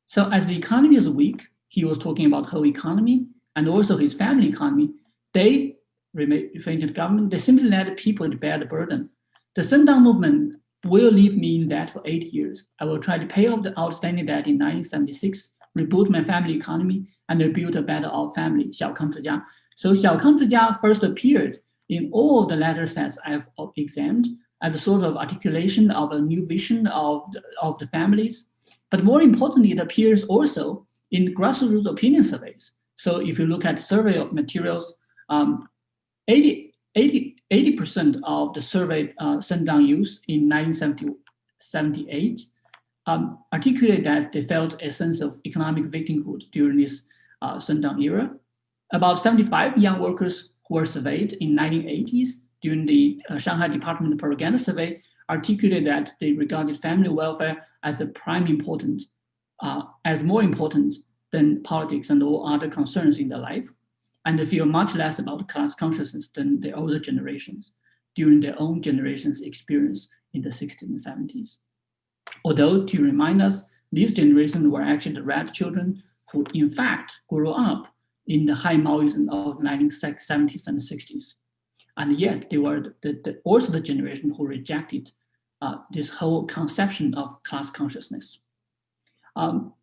So as the economy was weak, he was talking about the whole economy and also his family economy. They referring to the government, they simply let people to bear the burden. The Sendang movement will leave me in debt for 8 years. I will try to pay off the outstanding debt in 1976, reboot my family economy, and build a better off family, Xiaokang Zhijia. So Xiaokang Zhijia first appeared in all the letter sets I've examined as a sort of articulation of a new vision of the families. But more importantly, it appears also in grassroots opinion surveys. So if you look at survey of materials, 80% of the surveyed Sendang youth in 1978 articulate that they felt a sense of economic victimhood during this Sendang era. About 75 young workers who were surveyed in 1980s during the Shanghai Department of Propaganda survey articulated that they regarded family welfare as as more important than politics and all other concerns in their life, and they feel much less about class consciousness than the older generations during their own generation's experience in the 60s and 70s. Although, to remind us, these generations were actually the red children who, in fact, grew up in the high Maoism of the 1970s and 60s. And yet, they were also the generation who rejected this whole conception of class consciousness. And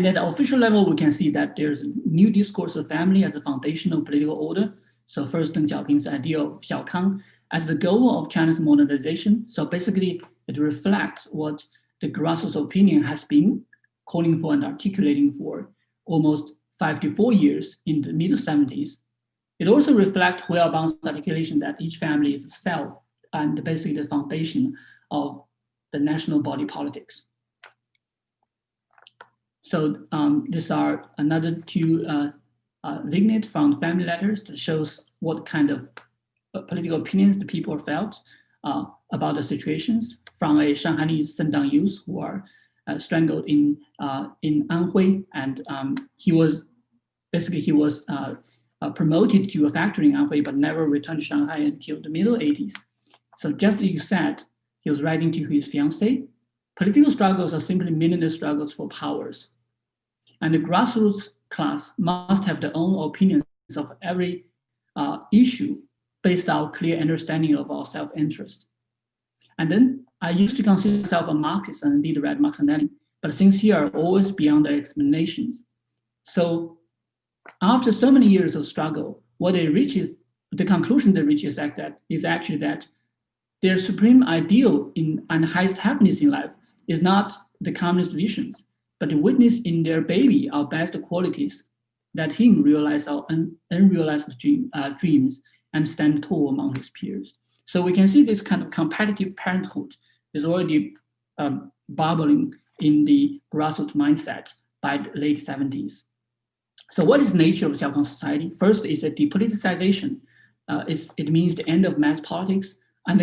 at the official level, we can see that there's a new discourse of family as a foundational political order. So first, Deng Xiaoping's idea of Xiaokang as the goal of China's modernization. So basically, it reflects what the grassroots opinion has been calling for and articulating for almost 5 to 4 years in the mid-70s. It also reflects Hua-Bang's articulation that each family is a cell and basically the foundation of the national body politics. So these are another two vignettes from the family letters that shows what kind of political opinions the people felt about the situations from a Shanghainese Sendang youth who are strangled in Anhui, and he was promoted to a factory in Anhui, but never returned to Shanghai until the middle 80s. So just as you said, he was writing to his fiancée. Political struggles are simply meaningless struggles for powers. And the grassroots class must have their own opinions of every issue based on clear understanding of our self-interest. And then I used to consider myself a Marxist and indeed read Marx and Lenin, but things here are always beyond the explanations. So after so many years of struggle, what they reach is, the conclusion they reach is actually that their supreme ideal and highest happiness in life is not the communist visions, but to witness in their baby our best qualities, let him realize our unrealized dreams and stand tall among his peers. So we can see this kind of competitive parenthood is already bubbling in the grassroots mindset by the late 70s. So what is the nature of Xiaokang society? First is a depoliticization. It means the end of mass politics and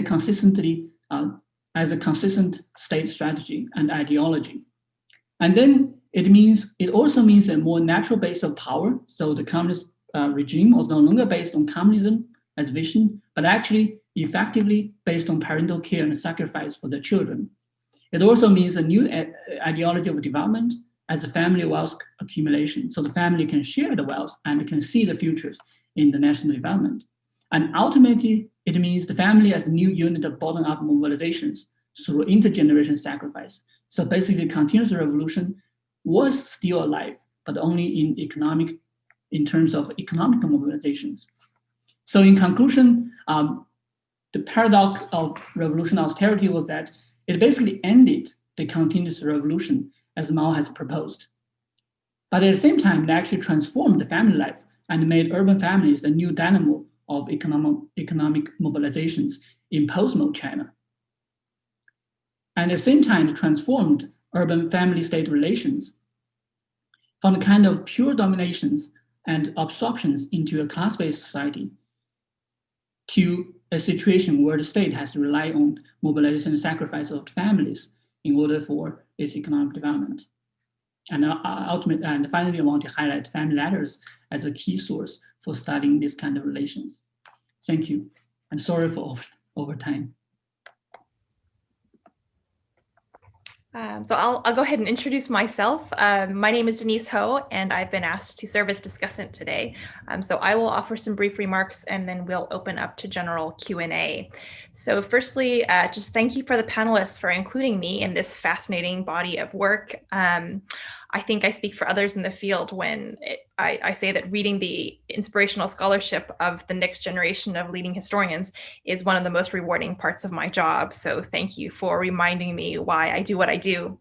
as a consistent state strategy and ideology. And then it also means a more natural base of power. So the communist regime was no longer based on communism as vision, but actually effectively based on parental care and sacrifice for their children. It also means a new ideology of development as a family wealth accumulation. So the family can share the wealth and can see the futures in the national development. And ultimately, it means the family as a new unit of bottom-up mobilizations through intergeneration sacrifice. So basically, continuous revolution was still alive, but only in terms of economic mobilizations. So in conclusion, the paradox of revolution austerity was that it basically ended the continuous revolution as Mao has proposed. But at the same time, it actually transformed the family life and made urban families a new dynamo of economic mobilizations in post-mode China. And at the same time, it transformed urban family-state relations from the kind of pure dominations and absorptions into a class-based society to a situation where the state has to rely on mobilization and sacrifice of families in order for its economic development. And ultimately, and finally, I want to highlight family ladders as a key source for studying this kind of relations. Thank you, and sorry for overtime. So I'll go ahead and introduce myself. My name is Denise Ho, and I've been asked to serve as discussant today. So I will offer some brief remarks, and then we'll open up to general Q&A. So firstly, just thank you for the panelists for including me in this fascinating body of work. I think I speak for others in the field when I say that reading the inspirational scholarship of the next generation of leading historians is one of the most rewarding parts of my job. So thank you for reminding me why I do what I do.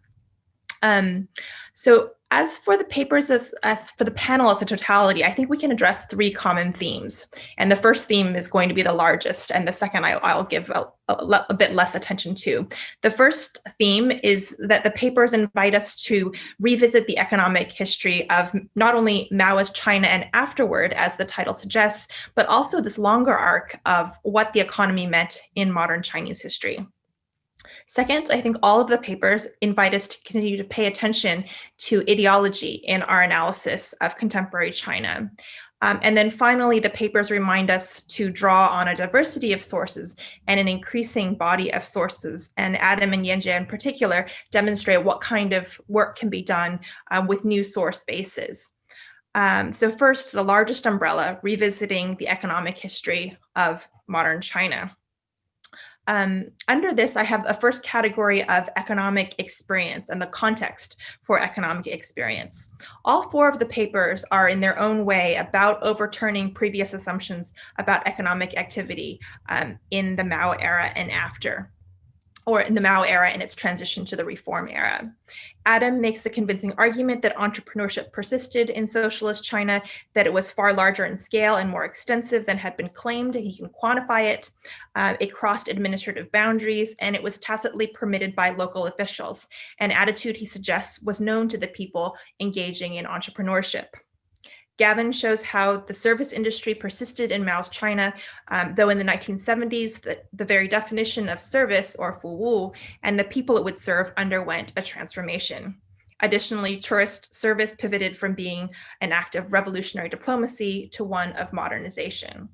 So as for the papers, as for the panel as a totality, I think we can address three common themes. And the first theme is going to be the largest, and the second I'll give a bit less attention to. The first theme is that the papers invite us to revisit the economic history of not only Maoist China and afterward, as the title suggests, but also this longer arc of what the economy meant in modern Chinese history. Second, I think all of the papers invite us to continue to pay attention to ideology in our analysis of contemporary China. And then finally, the papers remind us to draw on a diversity of sources and an increasing body of sources. And Adam and Yanjie in particular demonstrate what kind of work can be done with new source bases. So first, the largest umbrella, revisiting the economic history of modern China. Under this, I have a first category of economic experience and the context for economic experience. All four of the papers are in their own way about overturning previous assumptions about economic activity in the Mao era and after, or in the Mao era and its transition to the reform era. Adam makes the convincing argument that entrepreneurship persisted in socialist China, that it was far larger in scale and more extensive than had been claimed, and he can quantify it. It crossed administrative boundaries, and it was tacitly permitted by local officials, an attitude he suggests was known to the people engaging in entrepreneurship. Gavin shows how the service industry persisted in Mao's China, though in the 1970s, the very definition of service, or 服务, and the people it would serve underwent a transformation. Additionally, tourist service pivoted from being an act of revolutionary diplomacy to one of modernization.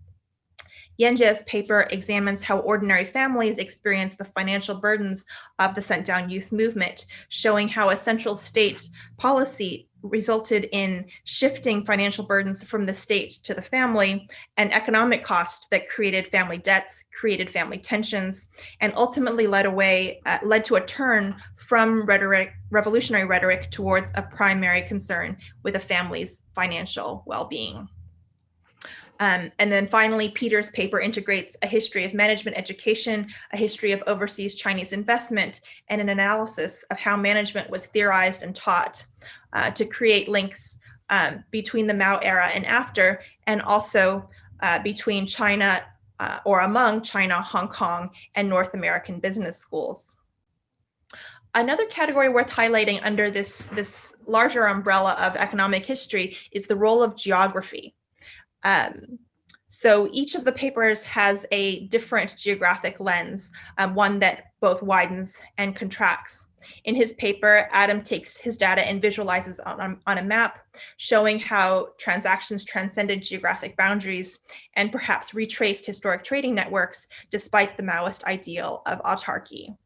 Yanjie's paper examines how ordinary families experience the financial burdens of the sent down youth movement, showing how a central state policy resulted in shifting financial burdens from the state to the family, an economic cost that created family debts, created family tensions, and ultimately led to a turn from revolutionary rhetoric towards a primary concern with a family's financial well-being. And then finally, Peter's paper integrates a history of management education, a history of overseas Chinese investment, and an analysis of how management was theorized and taught to create links between the Mao era and after, and also between China or among China, Hong Kong, and North American business schools. Another category worth highlighting under this larger umbrella of economic history is the role of geography. So each of the papers has a different geographic lens, one that both widens and contracts. In his paper, Adam takes his data and visualizes on a map, showing how transactions transcended geographic boundaries and perhaps retraced historic trading networks despite the Maoist ideal of autarky.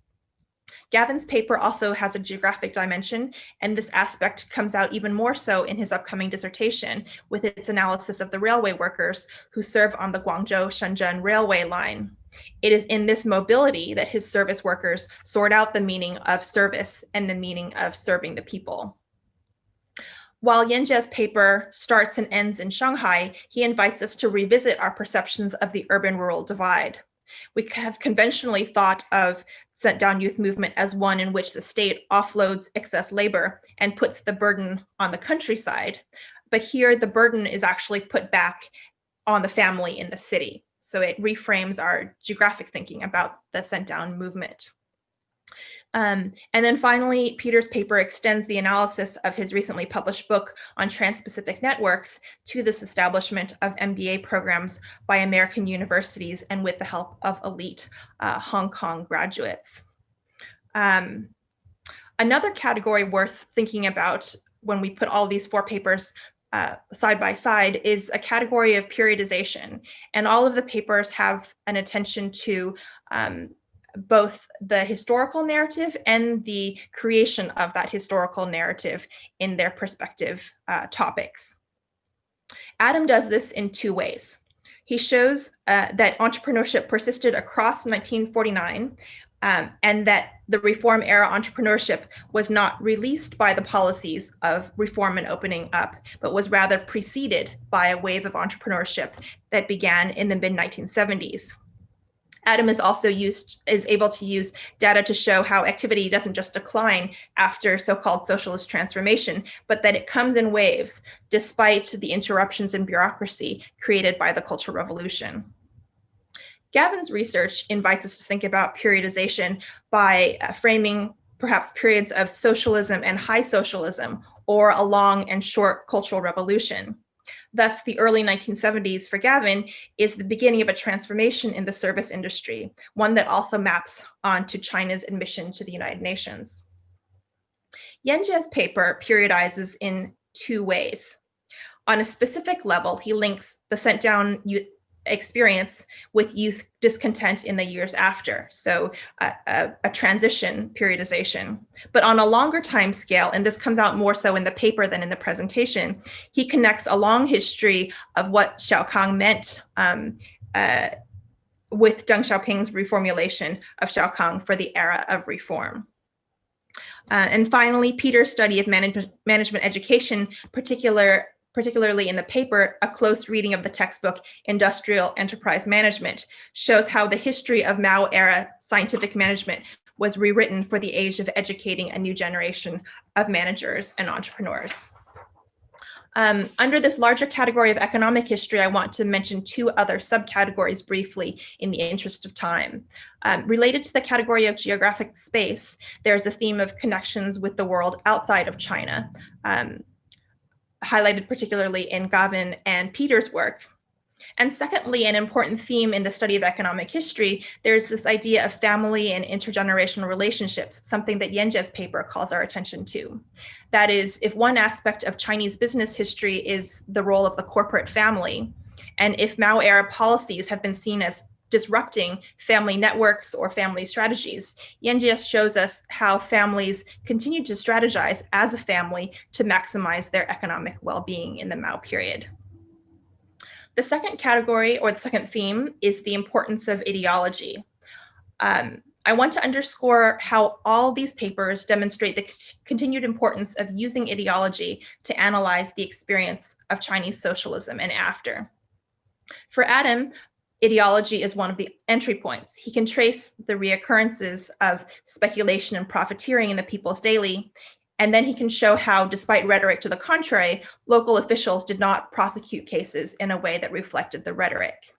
Gavin's paper also has a geographic dimension, and this aspect comes out even more so in his upcoming dissertation with its analysis of the railway workers who serve on the Guangzhou-Shenzhen railway line. It is in this mobility that his service workers sort out the meaning of service and the meaning of serving the people. While Yanjie's paper starts and ends in Shanghai, he invites us to revisit our perceptions of the urban-rural divide. We have conventionally thought of sent down youth movement as one in which the state offloads excess labor and puts the burden on the countryside. but here the burden is actually put back on the family in the city. So it reframes our geographic thinking about the sent down movement. And then finally, Peter's paper extends the analysis of his recently published book on trans-Pacific networks to this establishment of MBA programs by American universities and with the help of elite Hong Kong graduates. Another category worth thinking about when we put all these 4 papers side by side is a category of periodization. And all of the papers have an attention to both the historical narrative and the creation of that historical narrative in their respective topics. Adam does this in 2 ways. He shows that entrepreneurship persisted across 1949 and that the reform era entrepreneurship was not released by the policies of reform and opening up, but was rather preceded by a wave of entrepreneurship that began in the mid-1970s. Adam is also able to use data to show how activity doesn't just decline after so-called socialist transformation, but that it comes in waves despite the interruptions in bureaucracy created by the Cultural Revolution. Gavin's research invites us to think about periodization by framing perhaps periods of socialism and high socialism, or a long and short cultural revolution. Thus, the early 1970s for Gavin is the beginning of a transformation in the service industry, one that also maps onto China's admission to the United Nations. Yanjie's paper periodizes in 2 ways. On a specific level, he links the sent down experience with youth discontent in the years after, so a transition periodization. But on a longer time scale, and this comes out more so in the paper than in the presentation, he connects a long history of what Xiaokang meant with Deng Xiaoping's reformulation of Xiaokang for the era of reform. And finally, Peter's study of management education, particularly in the paper, a close reading of the textbook Industrial Enterprise Management, shows how the history of Mao-era scientific management was rewritten for the age of educating a new generation of managers and entrepreneurs. Under this larger category of economic history, I want to mention 2 other subcategories briefly in the interest of time. Related to the category of geographic space, there's a theme of connections with the world outside of China, highlighted particularly in Gavin and Peter's work. And secondly, an important theme in the study of economic history, there's this idea of family and intergenerational relationships, something that Yanjie's paper calls our attention to. That is, if one aspect of Chinese business history is the role of the corporate family, and if Mao-era policies have been seen as disrupting family networks or family strategies, Yanjie shows us how families continue to strategize as a family to maximize their economic well-being in the Mao period. The second category, or the second theme, is the importance of ideology. I want to underscore how all these papers demonstrate the continued importance of using ideology to analyze the experience of Chinese socialism and after. For Adam, ideology is one of the entry points. He can trace the reoccurrences of speculation and profiteering in the People's Daily, and then he can show how, despite rhetoric to the contrary, local officials did not prosecute cases in a way that reflected the rhetoric.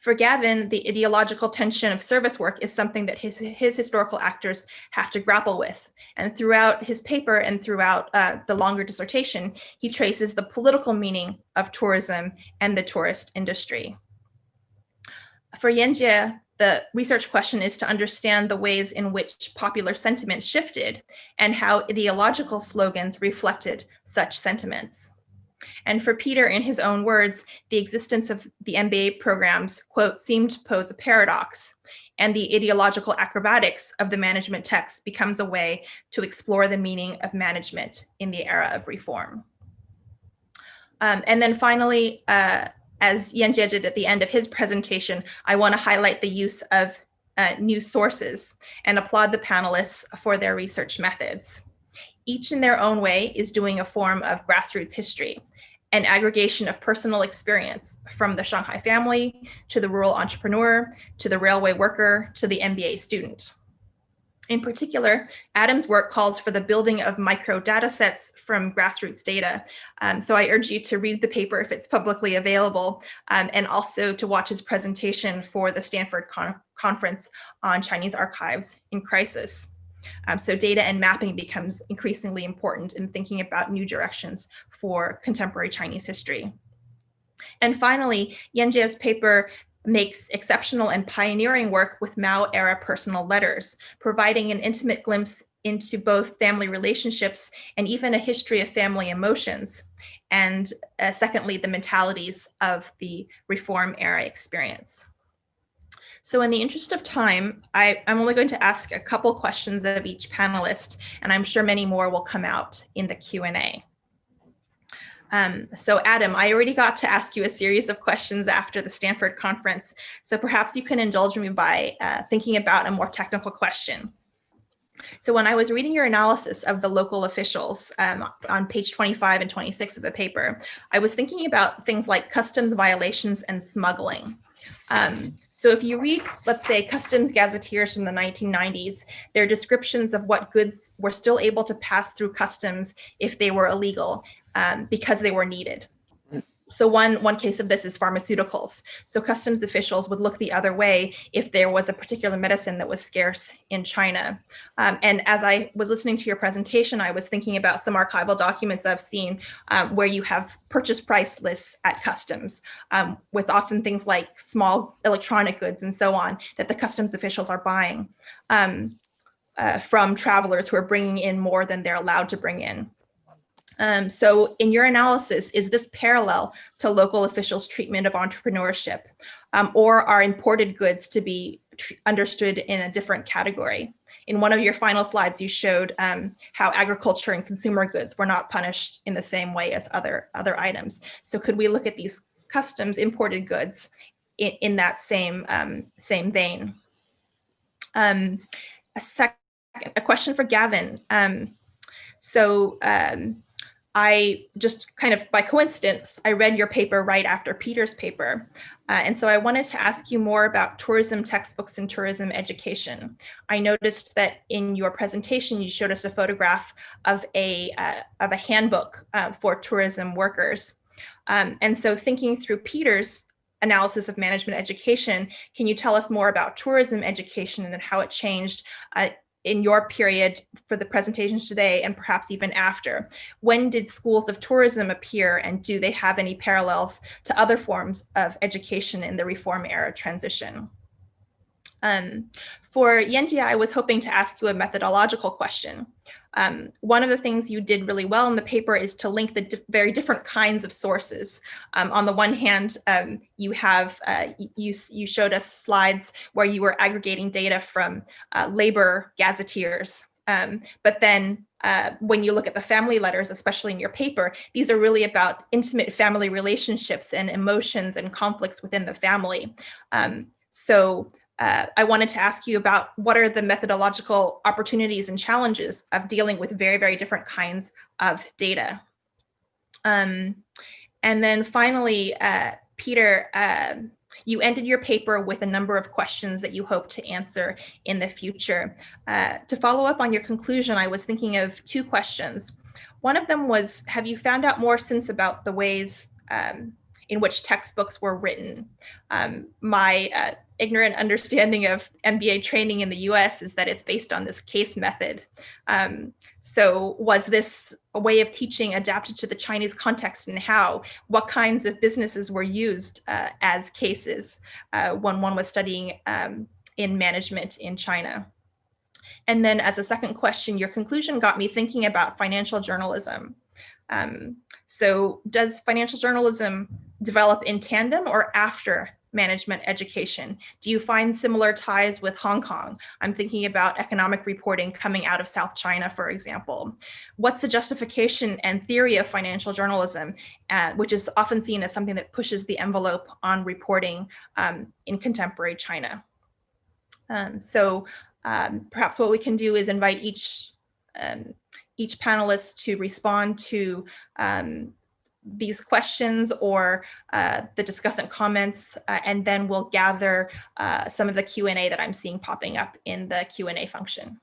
For Gavin, the ideological tension of service work is something that his historical actors have to grapple with. And throughout his paper and throughout the longer dissertation, he traces the political meaning of tourism and the tourist industry. For Yanjie, the research question is to understand the ways in which popular sentiment shifted and how ideological slogans reflected such sentiments. And for Peter, in his own words, the existence of the MBA programs, quote, seemed to pose a paradox, and the ideological acrobatics of the management text becomes a way to explore the meaning of management in the era of reform. And then finally, as Yanjie did at the end of his presentation, I want to highlight the use of new sources and applaud the panelists for their research methods. Each in their own way is doing a form of grassroots history, an aggregation of personal experience from the Shanghai family to the rural entrepreneur, to the railway worker, to the MBA student. In particular, Adam's work calls for the building of micro data sets from grassroots data. So I urge you to read the paper if it's publicly available, and also to watch his presentation for the Stanford Conference on Chinese Archives in Crisis. So data and mapping becomes increasingly important in thinking about new directions for contemporary Chinese history. And finally, Yanjie's paper makes exceptional and pioneering work with Mao-era personal letters, providing an intimate glimpse into both family relationships and even a history of family emotions. And secondly, the mentalities of the reform-era experience. So in the interest of time, I'm only going to ask a couple questions of each panelist, and I'm sure many more will come out in the Q&A. So Adam, I already got to ask you a series of questions after the Stanford conference, so perhaps you can indulge me by thinking about a more technical question. So when I was reading your analysis of the local officials on page 25 and 26 of the paper, I was thinking about things like customs violations and smuggling. So if you read, let's say, customs gazetteers from the 1990s, their descriptions of what goods were still able to pass through customs if they were illegal because they were needed. So one case of this is pharmaceuticals. So customs officials would look the other way if there was a particular medicine that was scarce in China. And as I was listening to your presentation, I was thinking about some archival documents I've seen where you have purchase price lists at customs with often things like small electronic goods and so on that the customs officials are buying from travelers who are bringing in more than they're allowed to bring in. So in your analysis, is this parallel to local officials' treatment of entrepreneurship, or are imported goods to be understood in a different category? In one of your final slides, you showed how agriculture and consumer goods were not punished in the same way as other items. So could we look at these customs imported goods in that same vein? A question for Gavin. I just kind of by coincidence, I read your paper right after Peter's paper. And so I wanted to ask you more about tourism textbooks and tourism education. I noticed that in your presentation, you showed us a photograph of a handbook for tourism workers. And so thinking through Peter's analysis of management education, can you tell us more about tourism education and how it changed in your period for the presentations today and perhaps even after? When did schools of tourism appear, and do they have any parallels to other forms of education in the reform era transition? For Yanjie, I was hoping to ask you a methodological question. One of the things you did really well in the paper is to link the very different kinds of sources. On the one hand, you showed us slides where you were aggregating data from labor gazetteers. But then when you look at the family letters, especially in your paper, these are really about intimate family relationships and emotions and conflicts within the family. I wanted to ask you about what are the methodological opportunities and challenges of dealing with very, very different kinds of data. And then finally, Peter, you ended your paper with a number of questions that you hope to answer in the future. To follow up on your conclusion, I was thinking of two questions. One of them was, have you found out more since about the ways in which textbooks were written? My ignorant understanding of MBA training in the US is that it's based on this case method. So was this a way of teaching adapted to the Chinese context, and how? What kinds of businesses were used as cases when one was studying in management in China? And then as a second question, your conclusion got me thinking about financial journalism. So does financial journalism develop in tandem or after management education? Do you find similar ties with Hong Kong? I'm thinking about economic reporting coming out of South China, for example. What's the justification and theory of financial journalism, which is often seen as something that pushes the envelope on reporting in contemporary China? Perhaps what we can do is invite each panelist to respond to these questions or the discussant comments, and then we'll gather some of the Q&A that I'm seeing popping up in the Q&A function.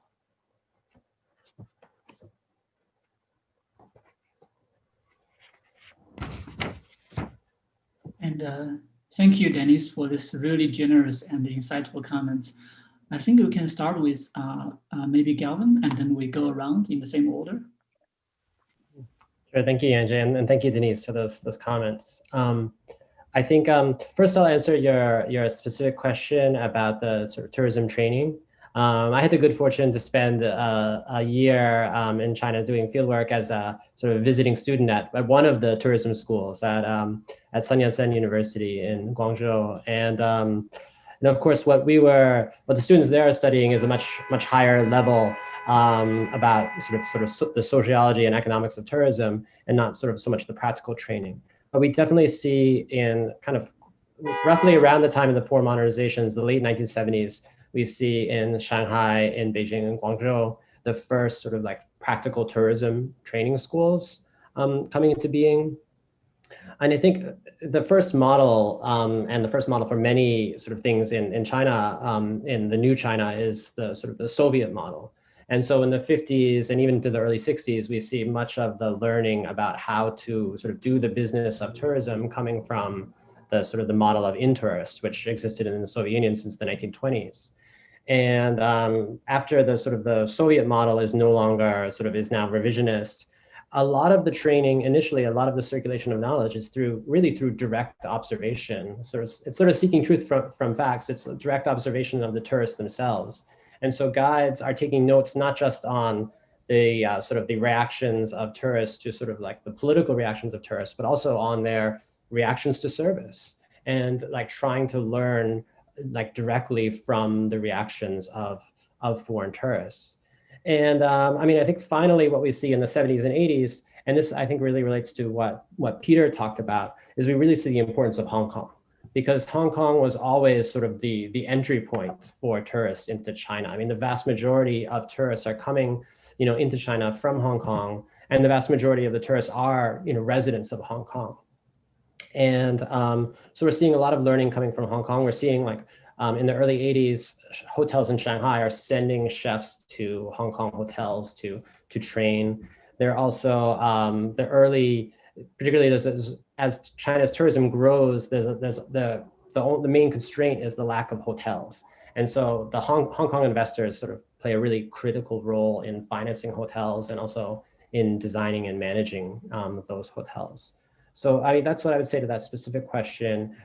And thank you, Dennis, for this really generous and insightful comments. I think we can start with maybe Galvin, and then we go around in the same order. Sure, thank you, Yanjie, and thank you, Denise, for those comments. I think first I'll answer your specific question about the sort of tourism training. I had the good fortune to spend a year in China doing fieldwork as a sort of visiting student at one of the tourism schools at Sun Yat-sen University in Guangzhou. And of course, what the students there are studying is a much higher level about sort of the sociology and economics of tourism, and not sort of so much the practical training. But we definitely see in kind of roughly around the time of the four modernizations, the late 1970s, we see in Shanghai, in Beijing, and Guangzhou, the first sort of like practical tourism training schools coming into being. And I think the first model, and the first model for many sort of things in China, in the new China, is the sort of the Soviet model. And so in the 50s and even to the early 60s, we see much of the learning about how to sort of do the business of tourism coming from the sort of the model of in-tourist, which existed in the Soviet Union since the 1920s. And after the sort of the Soviet model is no longer is now revisionist, a lot of the training, initially, a lot of the circulation of knowledge is really through direct observation. It's sort of seeking truth from facts. It's a direct observation of the tourists themselves. And so guides are taking notes, not just on the sort of the reactions of tourists to sort of like the political reactions of tourists, but also on their reactions to service, and like trying to learn like directly from the reactions of foreign tourists. And I mean, I think finally what we see in the 70s and 80s, and this I think really relates to what Peter talked about, is we really see the importance of Hong Kong, because Hong Kong was always sort of the entry point for tourists into China. I mean, the vast majority of tourists are coming, into China from Hong Kong, and the vast majority of the tourists are, residents of Hong Kong. And so we're seeing a lot of learning coming from Hong Kong. We're seeing like in the early 80s, hotels in Shanghai are sending chefs to Hong Kong hotels to train. They're also the early, particularly as China's tourism grows, the main constraint is the lack of hotels. And so the Hong Kong investors sort of play a really critical role in financing hotels and also in designing and managing those hotels. So I mean, that's what I would say to that specific question.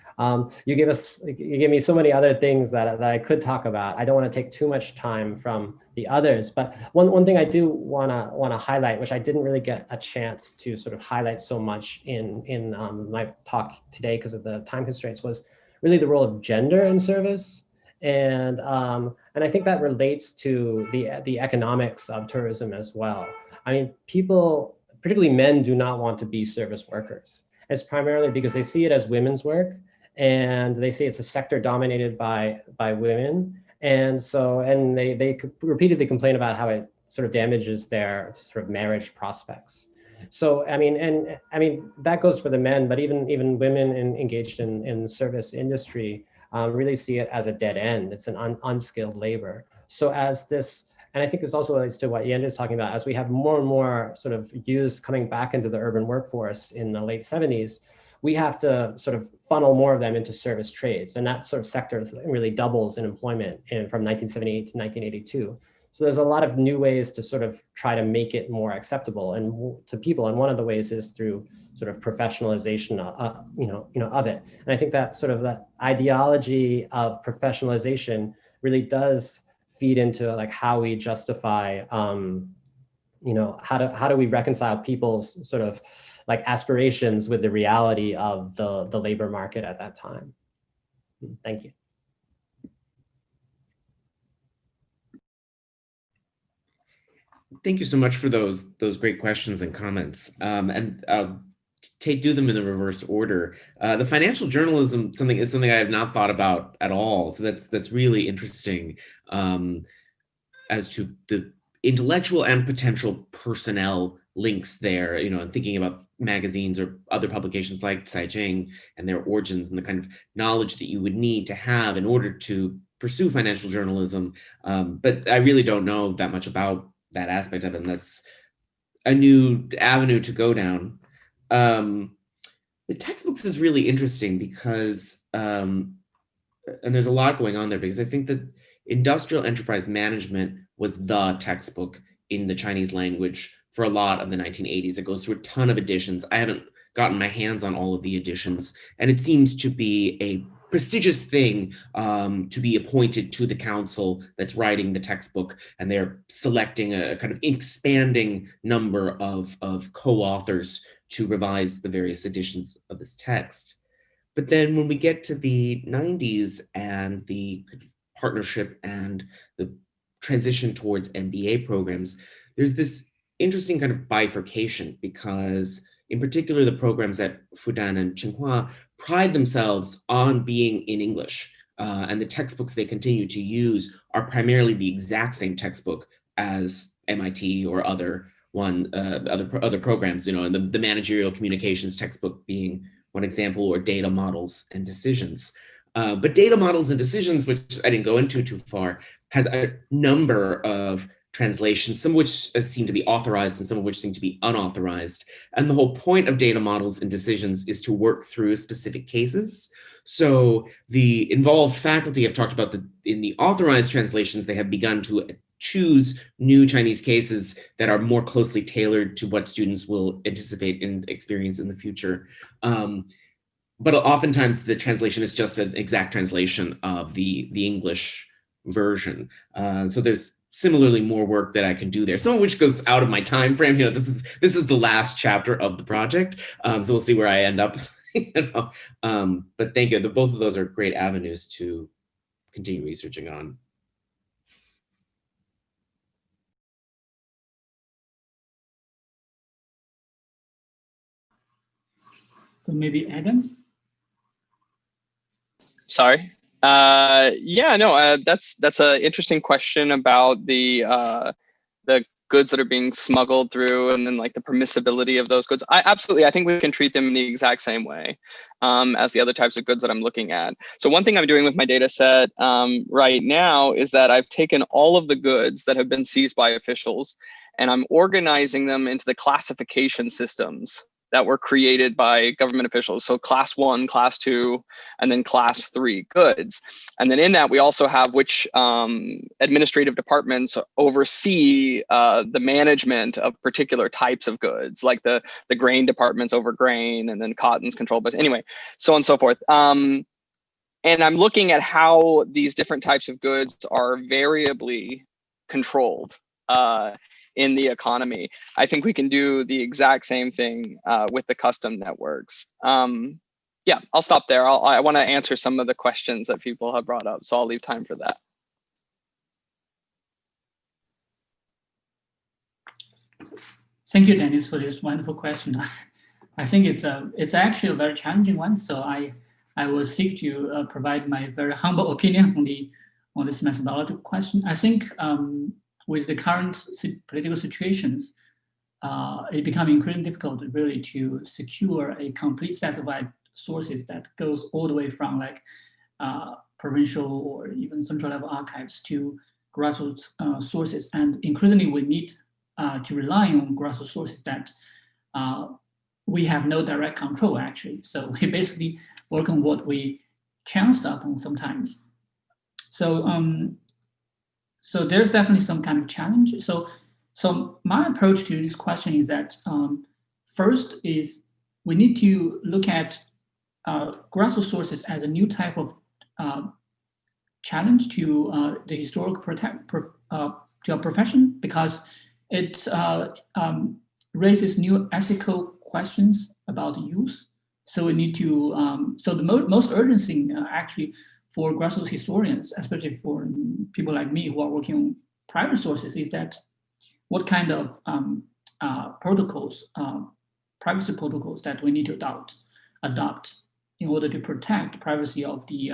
You gave me so many other things that I could talk about. I don't want to take too much time from the others, but one thing I do want to highlight, which I didn't really get a chance to sort of highlight so much in my talk today because of the time constraints, was really the role of gender in service. And I think that relates to the economics of tourism as well. I mean, people, particularly men, do not want to be service workers. It's primarily because they see it as women's work, and they see it's a sector dominated by women. And so, and they repeatedly complain about how it sort of damages their sort of marriage prospects. So, I mean, that goes for the men, but even women engaged in service industry really see it as a dead end. It's an unskilled labor. So as this, and I think this also relates to what Yanjie is talking about, as we have more and more sort of youths coming back into the urban workforce in the late 70s, we have to sort of funnel more of them into service trades. And that sort of sector really doubles in employment from 1978 to 1982. So there's a lot of new ways to sort of try to make it more acceptable and to people. And one of the ways is through sort of professionalization, of it. And I think that sort of the ideology of professionalization really does feed into like how we justify, how do we reconcile people's sort of like aspirations with the reality of the labor market at that time. Thank you. Thank you so much for those great questions and comments. And do them in the reverse order. The financial journalism is something I have not thought about at all. So that's really interesting as to the intellectual and potential personnel links there, and thinking about magazines or other publications like Caijing and their origins and the kind of knowledge that you would need to have in order to pursue financial journalism. But I really don't know that much about that aspect of it, and that's a new avenue to go down. The textbooks is really interesting because, and there's a lot going on there, because I think that industrial enterprise management was the textbook in the Chinese language for a lot of the 1980s. It goes through a ton of editions. I haven't gotten my hands on all of the editions, and it seems to be a prestigious thing to be appointed to the council that's writing the textbook, and they're selecting a kind of expanding number of co-authors to revise the various editions of this text. But then when we get to the 90s and the partnership and the transition towards MBA programs, there's this interesting kind of bifurcation, because in particular, the programs at Fudan and Tsinghua pride themselves on being in English, and the textbooks they continue to use are primarily the exact same textbook as MIT or other programs, you know, and the managerial communications textbook being one example, or data models and decisions. But data models and decisions, which I didn't go into too far, has a number of translations, some of which seem to be authorized and some of which seem to be unauthorized. And the whole point of data models and decisions is to work through specific cases. So the involved faculty have talked about in the authorized translations, they have begun to choose new Chinese cases that are more closely tailored to what students will anticipate and experience in the future. But oftentimes the translation is just an exact translation of the English version. So there's similarly more work that I can do there, some of which goes out of my time frame. You know, this is the last chapter of the project, so we'll see where I end up. You know? But thank you. Both of those are great avenues to continue researching on. So maybe Adam? Sorry. Yeah, no, that's an interesting question about the goods that are being smuggled through, and then like the permissibility of those goods. I think we can treat them in the exact same way as the other types of goods that I'm looking at. So one thing I'm doing with my data set right now is that I've taken all of the goods that have been seized by officials, and I'm organizing them into the classification systems that were created by government officials. So class 1, class 2, and then class 3 goods. And then in that, we also have which administrative departments oversee the management of particular types of goods, like the grain departments over grain, and then cotton's controlled. But anyway, so on and so forth. And I'm looking at how these different types of goods are variably controlled in the economy. I think we can do the exact same thing with the custom networks. Yeah, I'll stop there. I want to answer some of the questions that people have brought up, so I'll leave time for that. Thank you, Dennis, for this wonderful question. I think it's actually a very challenging one. So I will seek to provide my very humble opinion on this methodological question. I think with the current political situations, it becomes increasingly difficult really to secure a complete set of sources that goes all the way from like provincial or even central level archives to grassroots sources. And increasingly we need to rely on grassroots sources that we have no direct control actually. So we basically work on what we chanced upon sometimes. So there's definitely some kind of challenge. So my approach to this question is that first is we need to look at grassroots sources as a new type of challenge to the historical to our profession, because it raises new ethical questions about use. So we need to, so the most urgent thing actually for grassroots historians, especially for people like me who are working on private sources, is that what kind of protocols, privacy protocols that we need to adopt in order to protect the privacy of the,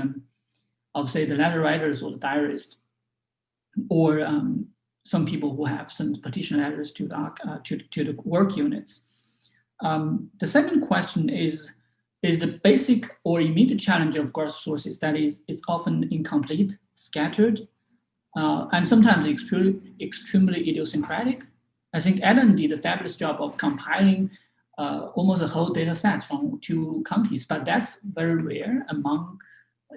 of say the letter writers or the diarist, or some people who have sent petition letters to the work units. The second question is the basic or immediate challenge of grassroots sources, that is, it's often incomplete, scattered, and sometimes extremely idiosyncratic. I think Ellen did a fabulous job of compiling almost a whole data set from 2 counties, but that's very rare among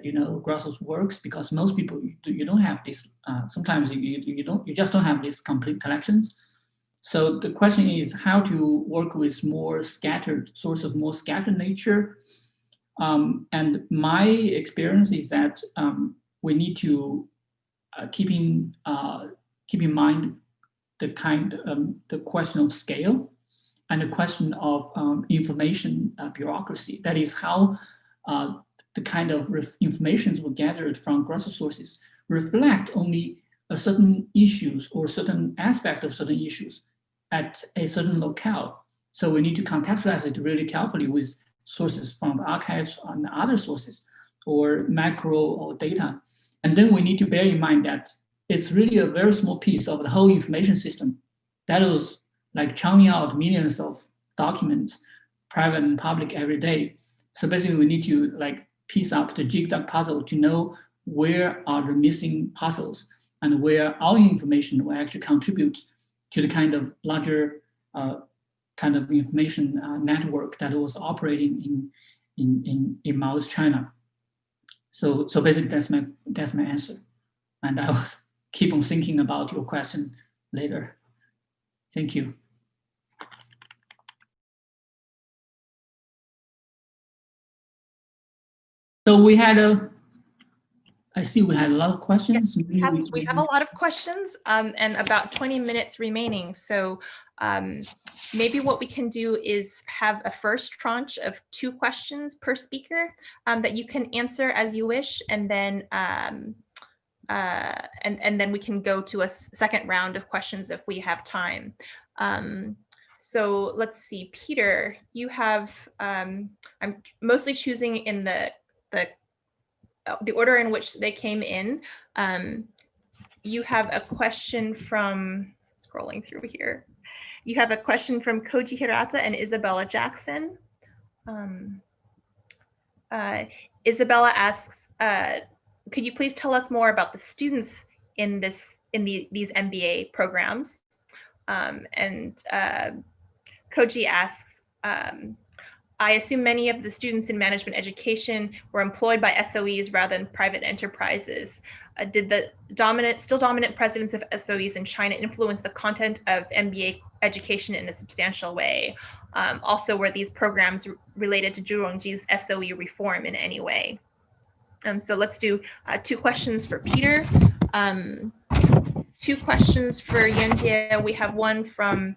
grassroots works, because most people, you don't have this, sometimes you just don't have these complete collections. So the question is how to work with more scattered source of more scattered nature. And my experience is that we need to keep in mind the question of scale and the question of information bureaucracy. That is how the kind of informations we gathered from grassroots sources reflect only a certain issues or certain aspect of certain issues at a certain locale. So we need to contextualize it really carefully with sources from archives and other sources or macro or data. And then we need to bear in mind that it's really a very small piece of the whole information system that was like churning out millions of documents, private and public, every day. So basically we need to like piece up the jigsaw puzzle to know where are the missing puzzles and where our information will actually contribute to the kind of larger kind of information network that was operating in Maoist China. So basically that's my answer. And I will keep on thinking about your question later. Thank you. So we had I see we had a lot of questions. Yes, we have a lot of questions and about 20 minutes remaining. So maybe what we can do is have a first tranche of 2 questions per speaker that you can answer as you wish, and then then we can go to a second round of questions if we have time. So let's see, Peter, you have, I'm mostly choosing in the order in which they came in. You have a question from, scrolling through here. You have a question from Koji Hirata and Isabella Jackson. Isabella asks, could you please tell us more about the students in these MBA programs? Koji asks, I assume many of the students in management education were employed by SOEs rather than private enterprises. Did the still dominant presence of SOEs in China influence the content of MBA education in a substantial way? Also, were these programs related to Zhu Rongji's SOE reform in any way? So let's do 2 questions for Peter. 2 questions for Yanjie. We have one from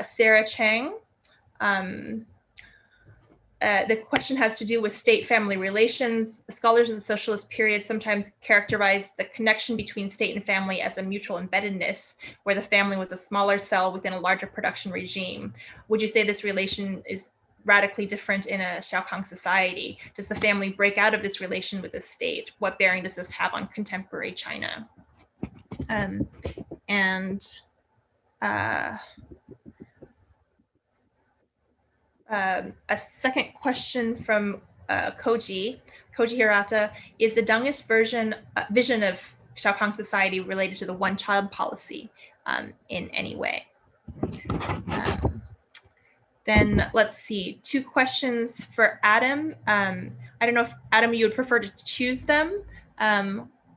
Sarah Chang. The question has to do with state-family relations. Scholars of the socialist period sometimes characterize the connection between state and family as a mutual embeddedness, where the family was a smaller cell within a larger production regime. Would you say this relation is radically different in a Xiaokang society? Does the family break out of this relation with the state? What bearing does this have on contemporary China? A second question from Koji Hirata, is the Dengist vision of Xiaokang society related to the one-child policy in any way? Then let's see, 2 questions for Adam. I don't know if Adam, you would prefer to choose them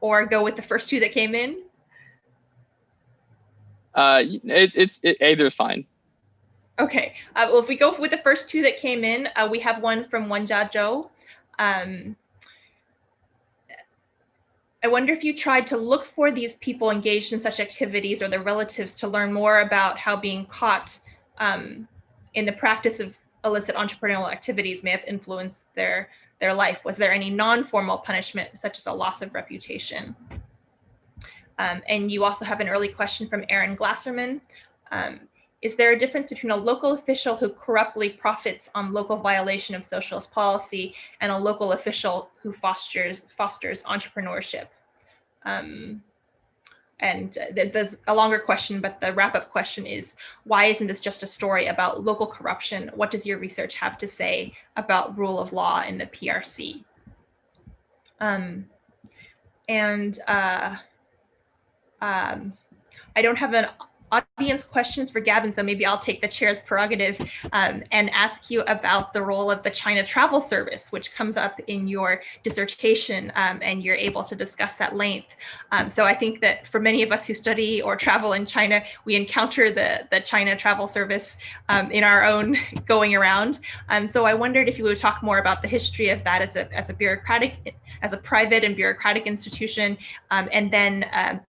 or go with the first 2 that came in? Either is fine. Okay, well, if we go with the first 2 that came in, we have one from Wenjia Zhou. I wonder if you tried to look for these people engaged in such activities or their relatives to learn more about how being caught in the practice of illicit entrepreneurial activities may have influenced their life. Was there any non-formal punishment, such as a loss of reputation? And you also have an early question from Aaron Glasserman. Is there a difference between a local official who corruptly profits on local violation of socialist policy and a local official who fosters entrepreneurship? And there's a longer question, but the wrap-up question is, why isn't this just a story about local corruption? What does your research have to say about rule of law in the PRC? I don't have an audience questions for Gavin, so maybe I'll take the chair's prerogative and ask you about the role of the China Travel Service, which comes up in your dissertation, and you're able to discuss at length. So I think that for many of us who study or travel in China, we encounter the China Travel Service in our own going around. So I wondered if you would talk more about the history of that as a private and bureaucratic institution, and then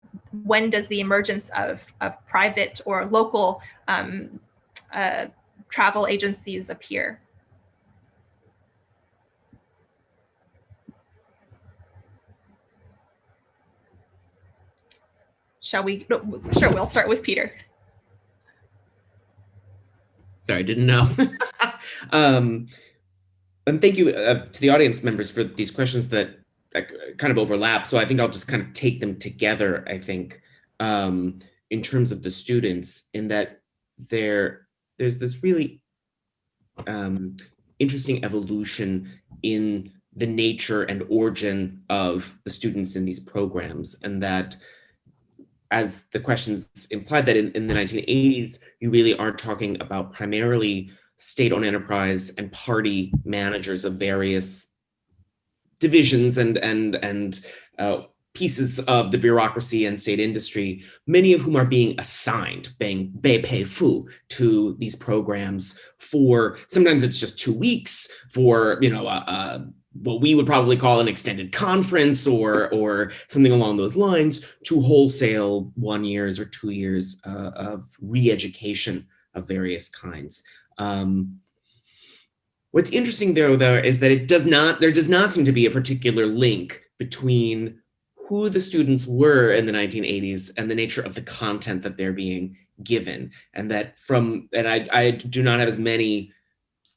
when does the emergence of private or local travel agencies appear? Shall we? Sure, we'll start with Peter. Sorry, I didn't know. And thank you to the audience members for these questions that kind of overlap. So I think I'll just kind of take them together, I think, in terms of the students, in that there's this really interesting evolution in the nature and origin of the students in these programs, and that, as the questions implied, that in the 1980s, you really are talking about primarily state-owned enterprise and party managers of various divisions and pieces of the bureaucracy and state industry, many of whom are being assigned, being bei fu, to these programs for, sometimes it's just 2 weeks for, what we would probably call an extended conference or something along those lines, to wholesale 1 years or 2 years of re-education of various kinds. What's interesting though is that there does not seem to be a particular link between who the students were in the 1980s and the nature of the content that they're being given. And that I do not have as many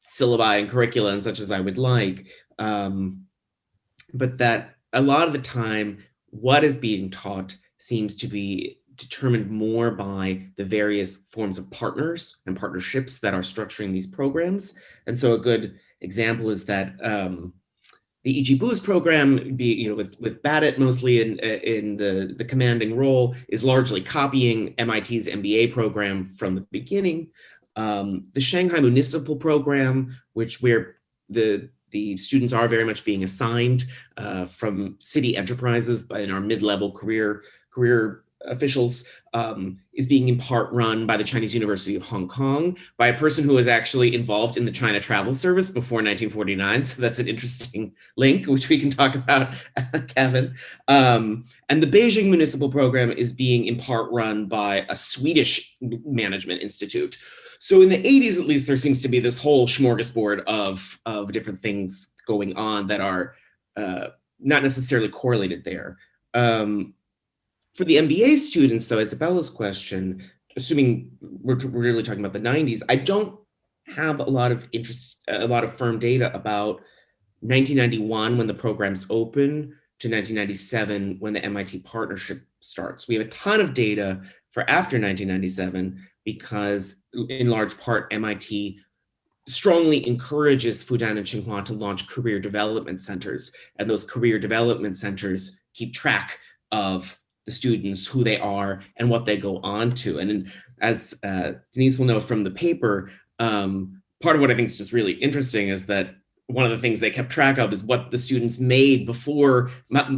syllabi and curricula and such as I would like, but that a lot of the time, what is being taught seems to be determined more by the various forms of partners and partnerships that are structuring these programs. And so a good example is that the E.G. Boo's program, with Badit mostly in the commanding role, is largely copying MIT's MBA program from the beginning. The Shanghai Municipal Program, where the students are very much being assigned from city enterprises in our mid-level career officials, is being in part run by the Chinese University of Hong Kong, by a person who was actually involved in the China Travel Service before 1949. So that's an interesting link, which we can talk about, Kevin. And the Beijing Municipal Program is being in part run by a Swedish management institute. So in the 80s, at least, there seems to be this whole smorgasbord of different things going on that are not necessarily correlated there. For the MBA students, though, Isabella's question, assuming we're really talking about the 90s, I don't have a lot of firm data about 1991 when the programs open to 1997 when the MIT partnership starts. We have a ton of data for after 1997 because, in large part, MIT strongly encourages Fudan and Tsinghua to launch career development centers, and those career development centers keep track of the students, who they are, and what they go on to. And as Denise will know from the paper, part of what I think is just really interesting is that one of the things they kept track of is what the students made before,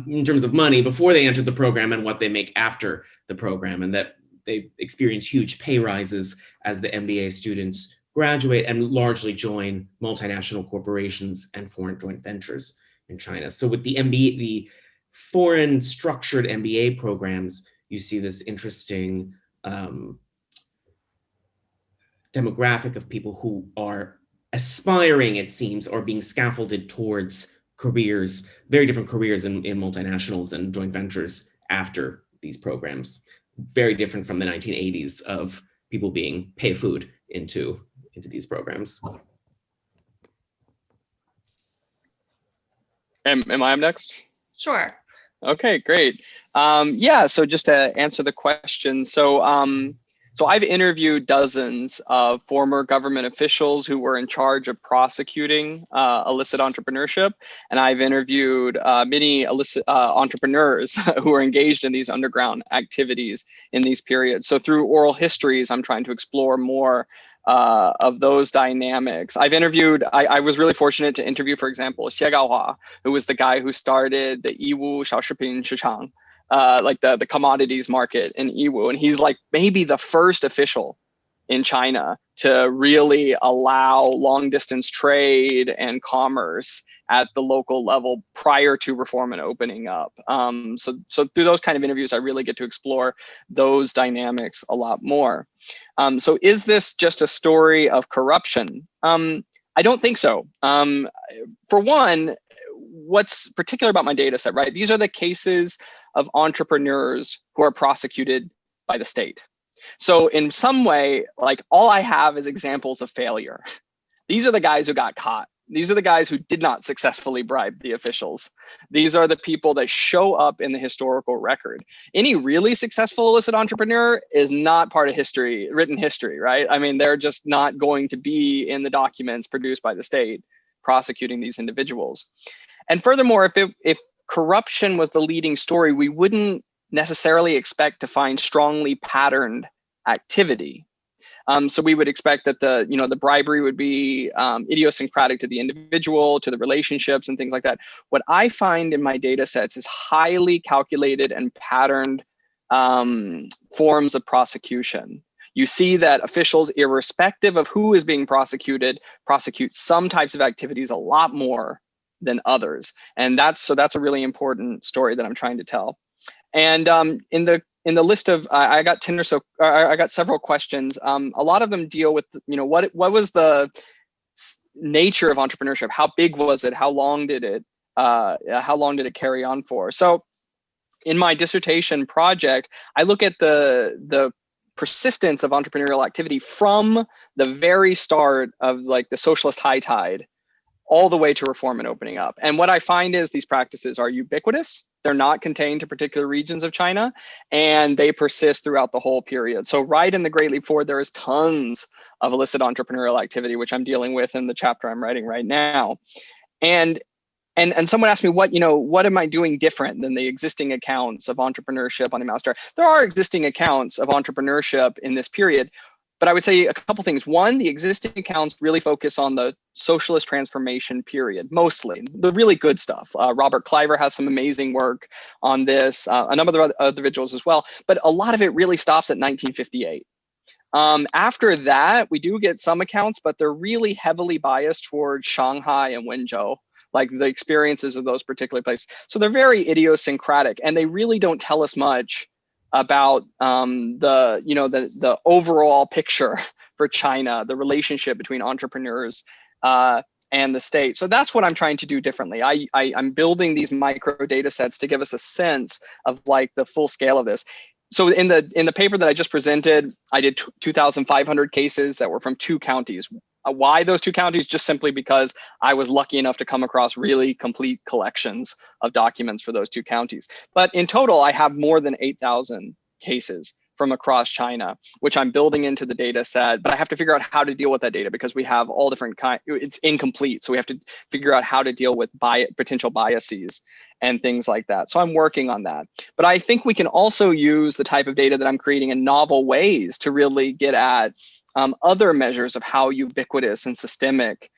in terms of money, before they entered the program, and what they make after the program, and that they experience huge pay rises as the MBA students graduate and largely join multinational corporations and foreign joint ventures in China. So with the foreign structured MBA programs, you see this interesting demographic of people who are aspiring, it seems, or being scaffolded towards careers, very different careers in multinationals and joint ventures after these programs. Very different from the 1980s of people being pay-food into these programs. Am I up next? Sure. Okay, great. Yeah, so just to answer the question, so So I've interviewed dozens of former government officials who were in charge of prosecuting illicit entrepreneurship. And I've interviewed many illicit entrepreneurs who are engaged in these underground activities in these periods. So through oral histories, I'm trying to explore more of those dynamics. I've interviewed, I was really fortunate to interview, for example, Xiaokang, who was the guy who started the Yiwu Xiaoshiping Shichang, like the commodities market in Yiwu. And he's like maybe the first official in China to really allow long distance trade and commerce at the local level prior to reform and opening up. So through those kind of interviews, I really get to explore those dynamics a lot more. So is this just a story of corruption? I don't think so. For one, what's particular about my data set, right? These are the cases of entrepreneurs who are prosecuted by the state. So in some way, like all I have is examples of failure. These are the guys who got caught. These are the guys who did not successfully bribe the officials. These are the people that show up in the historical record. Any really successful illicit entrepreneur is not part of history, written history, right? I mean, they're just not going to be in the documents produced by the state prosecuting these individuals. And furthermore, if corruption was the leading story, we wouldn't necessarily expect to find strongly patterned activity. So we would expect that the bribery would be idiosyncratic to the individual, to the relationships and things like that. What I find in my data sets is highly calculated and patterned forms of prosecution. You see that officials, irrespective of who is being prosecuted, prosecute some types of activities a lot more than others. And that's a really important story that I'm trying to tell. And in the list of, I got 10 or so, I got several questions. A lot of them deal with, what was the nature of entrepreneurship? How big was it? How long did it carry on for? So in my dissertation project, I look at the persistence of entrepreneurial activity from the very start of like the socialist high tide all the way to reform and opening up. And what I find is these practices are ubiquitous. They're not contained to particular regions of China, and they persist throughout the whole period. So right in the Great Leap Forward, there is tons of illicit entrepreneurial activity, which I'm dealing with in the chapter I'm writing right now. And someone asked me, what am I doing different than the existing accounts of entrepreneurship on the Maoist era? There are existing accounts of entrepreneurship in this period, but I would say a couple things. One, the existing accounts really focus on the socialist transformation period, mostly the really good stuff. Robert Cliver has some amazing work on this, a number of other individuals as well, but a lot of it really stops at 1958. After that, we do get some accounts, but they're really heavily biased towards Shanghai and Wenzhou, like the experiences of those particular places. So they're very idiosyncratic, and they really don't tell us much about the overall picture for China, the relationship between entrepreneurs and the state. So that's what I'm trying to do differently. I'm building these micro data sets to give us a sense of like the full scale of this. So in the paper that I just presented, I did 2,500 cases that were from 2 counties. Why those 2 counties? Just simply because I was lucky enough to come across really complete collections of documents for those 2 counties. But in total, I have more than 8,000 cases from across China, which I'm building into the data set. But I have to figure out how to deal with that data because we have all different kinds. It's incomplete. So we have to figure out how to deal with potential biases and things like that. So I'm working on that. But I think we can also use the type of data that I'm creating in novel ways to really get at other measures of how ubiquitous and systemic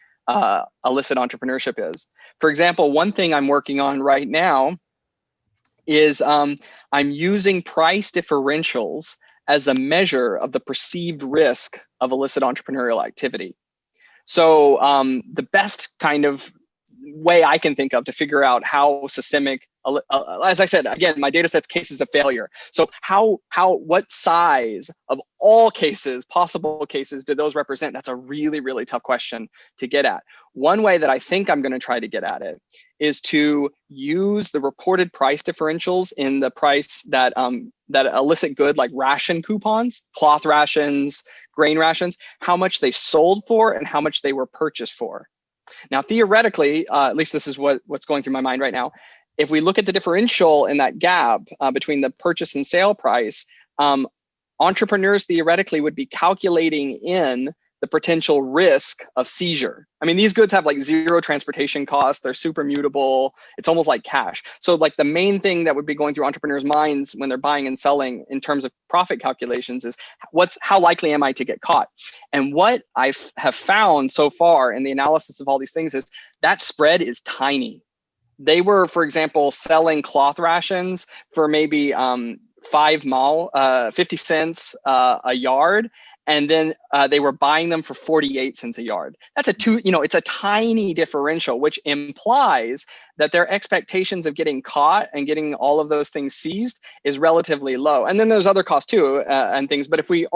illicit entrepreneurship is. For example, one thing I'm working on right now is I'm using price differentials as a measure of the perceived risk of illicit entrepreneurial activity. So the best kind of way I can think of to figure out how systemic, as I said, again, my data set's cases of failure. So what size of all cases, possible cases, do those represent? That's a really, really tough question to get at. One way that I think I'm going to try to get at it is to use the reported price differentials in the price that illicit good, like ration coupons, cloth rations, grain rations, how much they sold for and how much they were purchased for. Now, theoretically, at least this is what's going through my mind right now. If we look at the differential in that gap between the purchase and sale price, entrepreneurs theoretically would be calculating in the potential risk of seizure. I mean, these goods have like zero transportation costs. They're super mutable. It's almost like cash. So like the main thing that would be going through entrepreneurs' minds when they're buying and selling in terms of profit calculations is how likely am I to get caught? And what I have found so far in the analysis of all these things is that spread is tiny. They were, for example, selling cloth rations for maybe 50 cents a yard. And then they were buying them for 48 cents a yard. That's it's a tiny differential, which implies that their expectations of getting caught and getting all of those things seized is relatively low. And then there's other costs too and things. But if we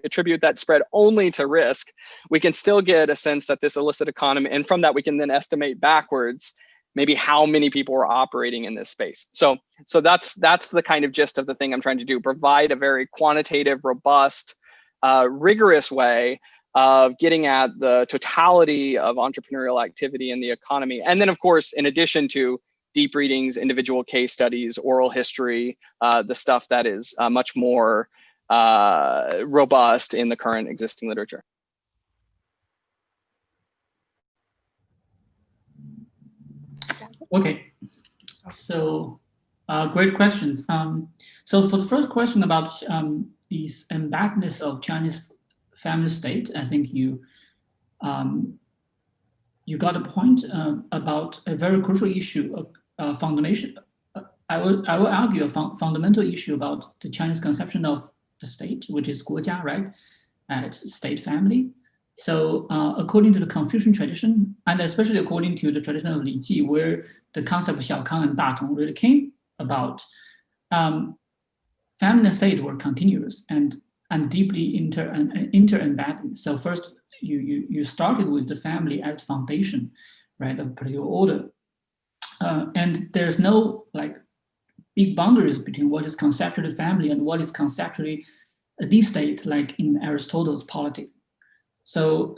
attribute that spread only to risk, we can still get a sense that this illicit economy, and from that we can then estimate backwards maybe how many people are operating in this space. So that's the kind of gist of the thing I'm trying to do, provide a very quantitative, robust, rigorous way of getting at the totality of entrepreneurial activity in the economy. And then of course, in addition to deep readings, individual case studies, oral history, the stuff that is much more robust in the current existing literature. Okay, so great questions. So for the first question about these embeddedness of Chinese family state, I think you got a point about a very crucial issue, foundation. I will argue a fundamental issue about the Chinese conception of the state, which is 国家, right? It's state family. So according to the Confucian tradition, and especially according to the tradition of Li Ji, where the concept of Xiaokang and Datong really came about, family and state were continuous and deeply inter-embedded. So first, you started with the family as the foundation, right, of political order. And there's no like big boundaries between what is conceptually family and what is conceptually the state, like in Aristotle's Politics. So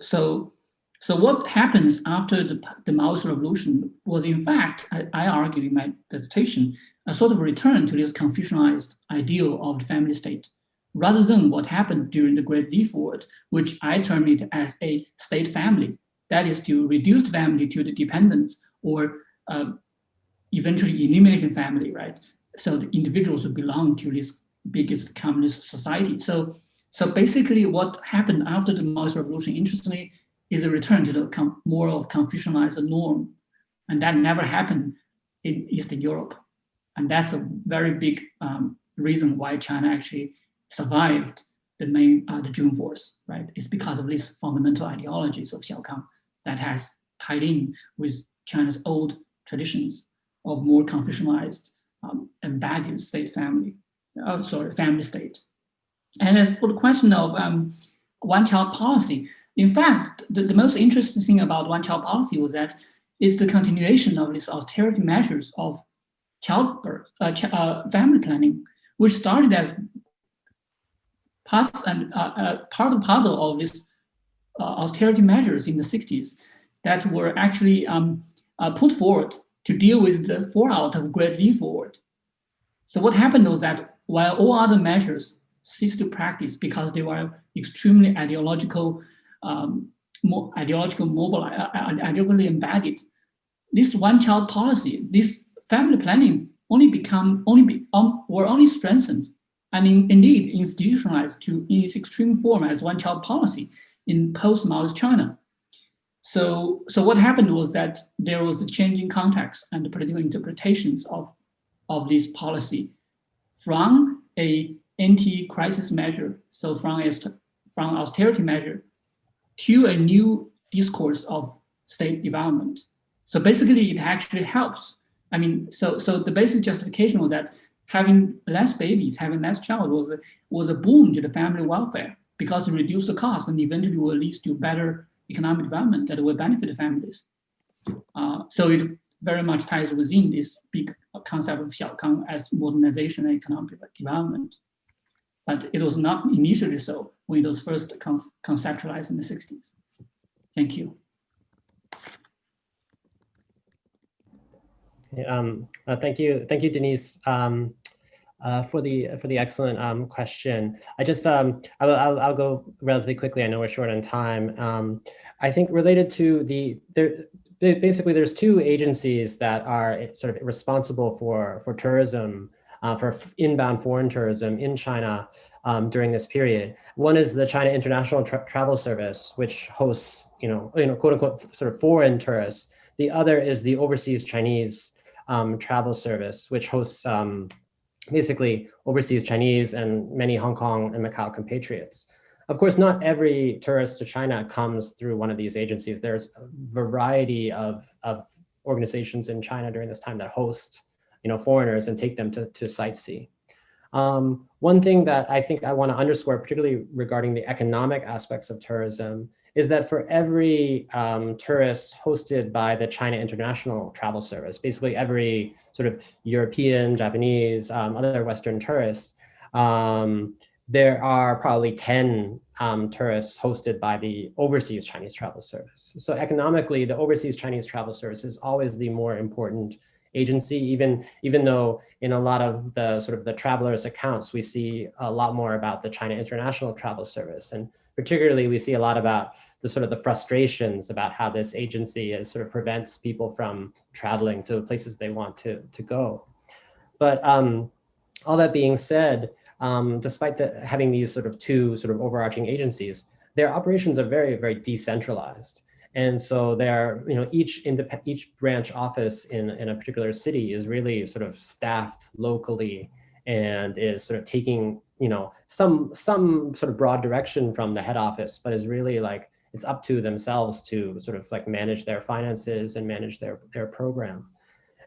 what happens after the Maoist revolution was, in fact, I argue in my dissertation, a sort of return to this Confucianized ideal of the family state, rather than what happened during the Great Leap Forward, which I term it as a state family. That is to reduce family to the dependence or eventually eliminating family, right? So the individuals who belong to this biggest communist society. So basically what happened after the Maoist revolution, interestingly, is a return to the more of Confucianized norm. And that never happened in Eastern Europe. And that's a very big reason why China actually survived the June Force, right? It's because of these fundamental ideologies of Xiaokang that has tied in with China's old traditions of more Confucianized embodied state family, family state. And as for the question of one-child policy, in fact, the most interesting thing about one-child policy was that it's the continuation of these austerity measures of childbirth, family planning, which started as part of the puzzle of these austerity measures in the 60s that were actually put forward to deal with the fallout of Great Leap Forward. So what happened was that while all other measures ceased to practice because they were extremely ideologically embedded, this one-child policy, this family planning were only strengthened and indeed institutionalized in its extreme form as one-child policy in post-Maoist China. So what happened was that there was a changing context and the political interpretations of this policy from a anti-crisis measure, so from austerity measure, to a new discourse of state development. So basically, it actually helps. I mean, so the basic justification was that having less babies, having less child was a boon to the family welfare because it reduced the cost and eventually will lead to better economic development that will benefit the families. So it very much ties within this big concept of Xiaokang as modernization and economic development. But it was not initially so when it was first conceptualized in the 60s. Thank you. Thank you, Denise. for the excellent question. I'll go relatively quickly. I know we're short on time. I think related to basically there's two agencies that are sort of responsible for tourism, for inbound foreign tourism in China during this period. One is the China International Travel Service, which hosts, quote unquote, sort of foreign tourists. The other is the Overseas Chinese Travel Service, which hosts basically overseas Chinese and many Hong Kong and Macau compatriots. Of course, not every tourist to China comes through one of these agencies. There's a variety of organizations in China during this time that host, foreigners and take them to sightsee. One thing that I think I want to underscore, particularly regarding the economic aspects of tourism, is that for every tourist hosted by the China International Travel Service, basically every sort of European, Japanese, other Western tourists, there are probably 10 tourists hosted by the Overseas Chinese Travel Service. So economically, the Overseas Chinese Travel Service is always the more important agency, even though in a lot of the sort of the travelers' accounts, we see a lot more about the China International Travel Service. And particularly, we see a lot about the sort of the frustrations about how this agency is sort of prevents people from traveling to the places they want to go. But all that being said, despite having these sort of two sort of overarching agencies, their operations are very, very decentralized. And so they're, each branch office in a particular city is really sort of staffed locally and is sort of taking, some sort of broad direction from the head office, but is really like, it's up to themselves to sort of like manage their finances and manage their program.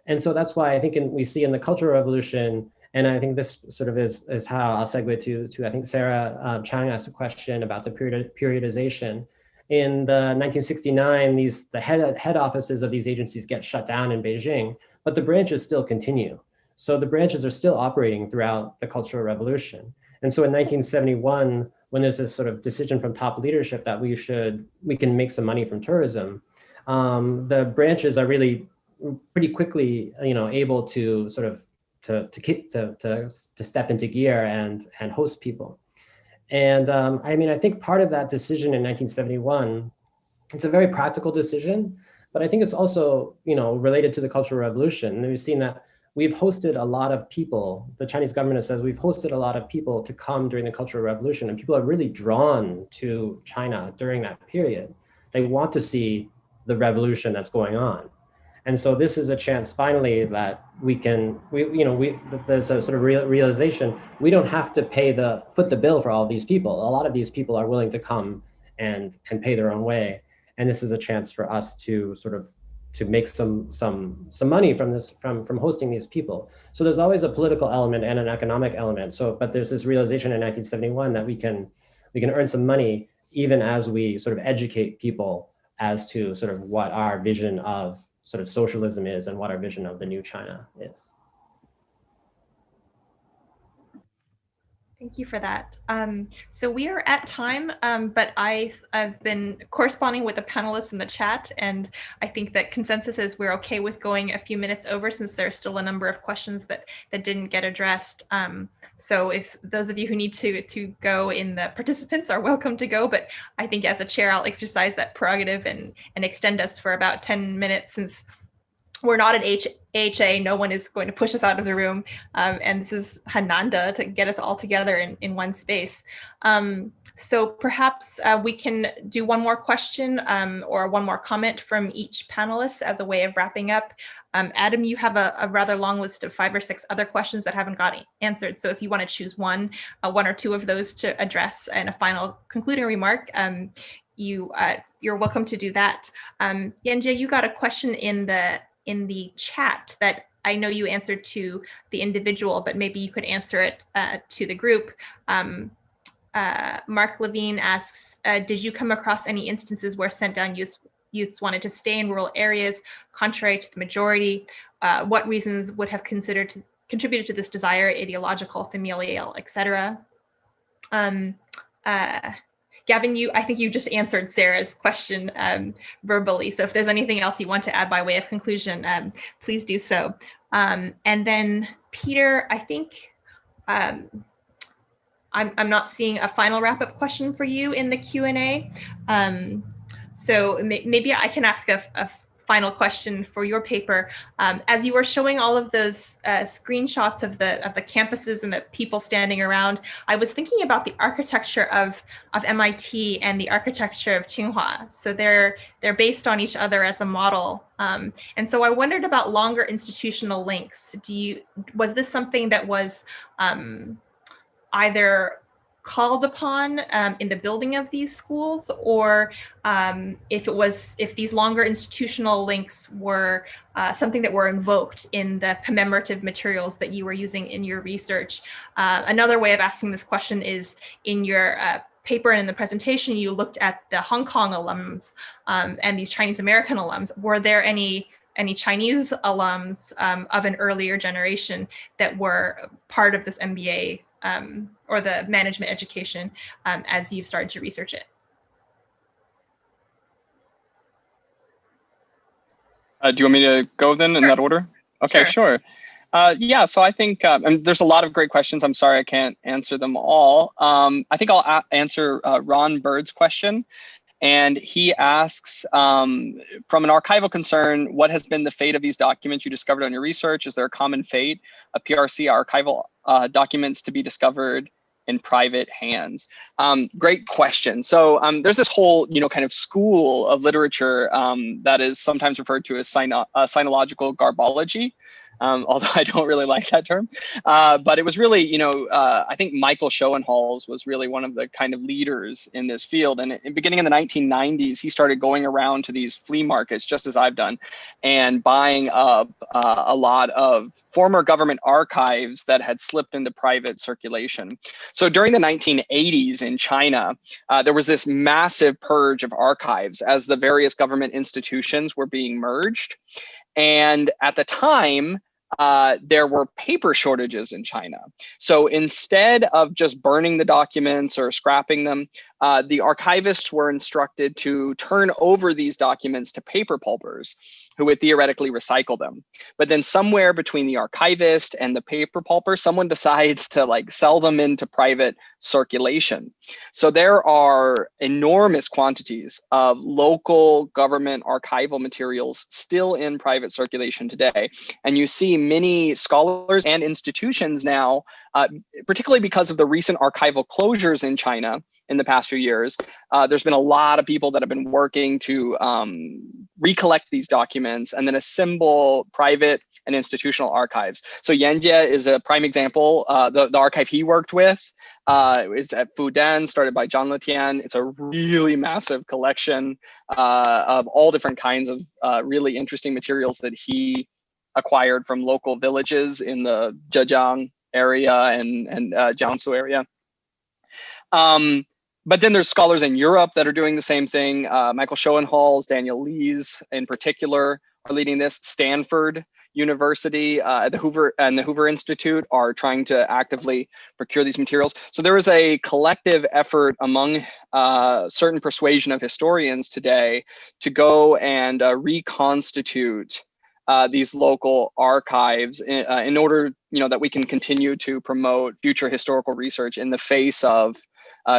And so that's why I think we see in the Cultural Revolution, and I think this sort of is how I'll segue to I think Sarah Chang asked a question about the periodization. In the 1969, the head offices of these agencies get shut down in Beijing, but the branches still continue. So the branches are still operating throughout the Cultural Revolution. And so in 1971, when there's this sort of decision from top leadership that we can make some money from tourism, the branches are really pretty quickly, able to sort of to step into gear and host people. And I think part of that decision in 1971, it's a very practical decision, but I think it's also, related to the Cultural Revolution. And we've seen that we've hosted a lot of people. The Chinese government has said we've hosted a lot of people to come during the Cultural Revolution, and people are really drawn to China during that period. They want to see the revolution that's going on. And so this is a chance finally that there's a sort of realization, we don't have to foot the bill for all of these people. A lot of these people are willing to come and pay their own way. And this is a chance for us to sort of to make some money from this, from hosting these people. So there's always a political element and an economic element. But there's this realization in 1971 that we can earn some money even as we sort of educate people as to sort of what our vision of sort of socialism is and what our vision of the new China is. Thank you for that. So we are at time, but I've been corresponding with the panelists in the chat, and I think that consensus is we're okay with going a few minutes over since there's still a number of questions that didn't get addressed. So if those of you who need to go in the participants are welcome to go, but I think as a chair, I'll exercise that prerogative and extend us for about 10 minutes since we're not at AHA, no one is going to push us out of the room. And this is Hananda to get us all together in one space. So perhaps we can do one more question or one more comment from each panelist as a way of wrapping up. Adam, you have a rather long list of 5 or 6 other questions that haven't got answered. So if you want to choose one or two of those to address in a final concluding remark, you're welcome to do that. Yanjie, you got a question in the chat that I know you answered to the individual, but maybe you could answer it to the group. Mark Levine asks, did you come across any instances where sent down youths wanted to stay in rural areas, contrary to the majority? What reasons would have contributed to this desire, ideological, familial, etc.? Gavin, I think you just answered Sarah's question verbally. So if there's anything else you want to add by way of conclusion, please do so. And then Peter, I think I'm not seeing a final wrap-up question for you in the Q&A. So maybe I can ask a final question for your paper. As you were showing all of those screenshots of the campuses and the people standing around, I was thinking about the architecture of MIT and the architecture of Tsinghua. So they're based on each other as a model. And so I wondered about longer institutional links. Was this something that was either called upon in the building of these schools, or if these longer institutional links were something that were invoked in the commemorative materials that you were using in your research? Another way of asking this question is, in your paper and in the presentation, you looked at the Hong Kong alums and these Chinese American alums. Were there any Chinese alums of an earlier generation that were part of this MBA or the management education as you've started to research it? Do you want me to go then in that order? Okay, sure. Yeah, so I think there's a lot of great questions. I'm sorry I can't answer them all. I think I'll answer Ron Bird's question. And he asks, from an archival concern, what has been the fate of these documents you discovered on your research? Is there a common fate of PRC archival documents to be discovered in private hands? Great question. So there's this whole, kind of school of literature that is sometimes referred to as sinological garbology. Although I don't really like that term. But it was really, I think Michael Schoenhals was really one of the kind of leaders in this field. And beginning in the 1990s, he started going around to these flea markets, just as I've done, and buying up a lot of former government archives that had slipped into private circulation. So during the 1980s in China, there was this massive purge of archives as the various government institutions were being merged. And at the time, there were paper shortages in China. So instead of just burning the documents or scrapping them, the archivists were instructed to turn over these documents to paper pulpers, who would theoretically recycle them. But then somewhere between the archivist and the paper pulper, someone decides to sell them into private circulation. So there are enormous quantities of local government archival materials still in private circulation today. And you see many scholars and institutions now, particularly because of the recent archival closures in China in the past few years, there's been a lot of people that have been working to recollect these documents and then assemble private and institutional archives. So Yanjie is a prime example. The archive he worked with is at Fudan, started by Zhang Letian. It's a really massive collection of all different kinds of really interesting materials that he acquired from local villages in the Zhejiang area and Jiangsu area. But then there's scholars in Europe that are doing the same thing. Michael Schoenhals, Daniel Lees in particular are leading this. Stanford University, the Hoover Institute are trying to actively procure these materials. So there is a collective effort among certain persuasion of historians today to go and reconstitute these local archives in order, that we can continue to promote future historical research in the face of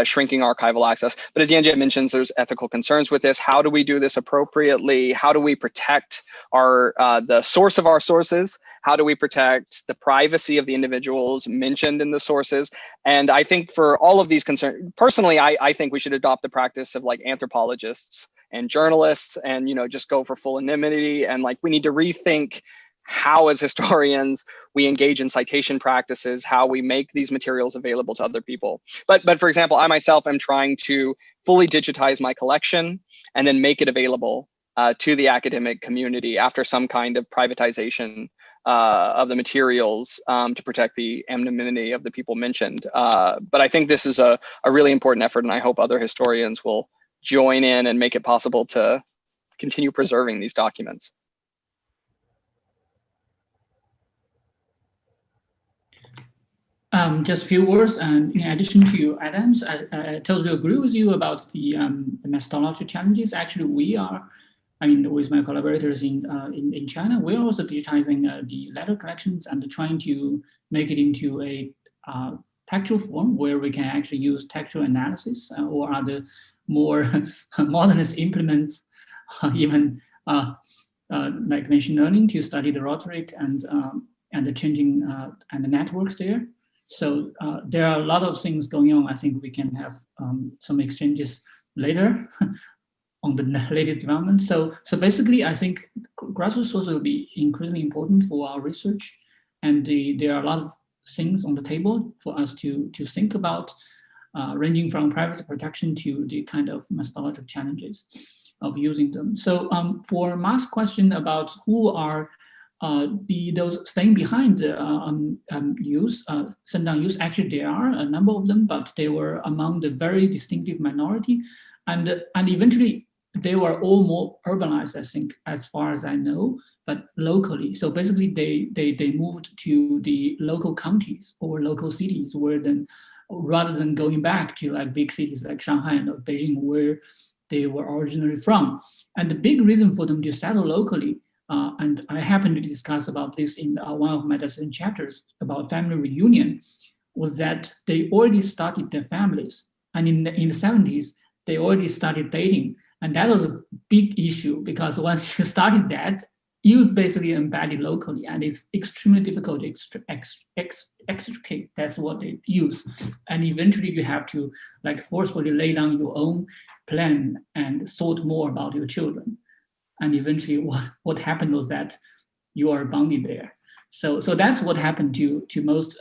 shrinking archival access. But as Yanjie mentions, there's ethical concerns with this. How do we do this appropriately? How do we protect the source of our sources? How do we protect the privacy of the individuals mentioned in the sources? And I think for all of these concerns, personally, I think we should adopt the practice of anthropologists and journalists and, just go for full anonymity. And we need to rethink how, as historians, we engage in citation practices, how we make these materials available to other people. But for example, I myself am trying to fully digitize my collection and then make it available to the academic community after some kind of privatization of the materials to protect the anonymity of the people mentioned. But I think this is a really important effort, and I hope other historians will join in and make it possible to continue preserving these documents. Just a few words, and in addition to Adams, I totally agree with you about the methodology challenges. Actually, we are, with my collaborators in China, we're also digitizing the letter collections and trying to make it into a textual form where we can actually use textual analysis or other more modernist implements, even like machine learning to study the rhetoric and the changing and the networks there. So there are a lot of things going on. I think we can have some exchanges later on the latest development. So basically, I think grassroots sources will be increasingly important for our research, and there are a lot of things on the table for us to think about, ranging from privacy protection to the kind of methodological challenges of using them. So for Mark's question about who are those staying behind the sundown use, actually there are a number of them, but they were among the very distinctive minority, and eventually they were all more urbanized, I think, as far as I know, but locally. So basically they moved to the local counties or local cities where then, rather than going back to like big cities like Shanghai and Beijing where they were originally from. And the big reason for them to settle locally, and I happened to discuss about this in one of my dissertation chapters about family reunion, was that they already started their families. And in the 70s, they already started dating. And that was a big issue because once you started that, you basically embed it locally, and it's extremely difficult to extricate. That's what they use. And eventually you have to like forcefully lay down your own plan and thought more about your children. And eventually what happened was that you are bounded there. So that's what happened to most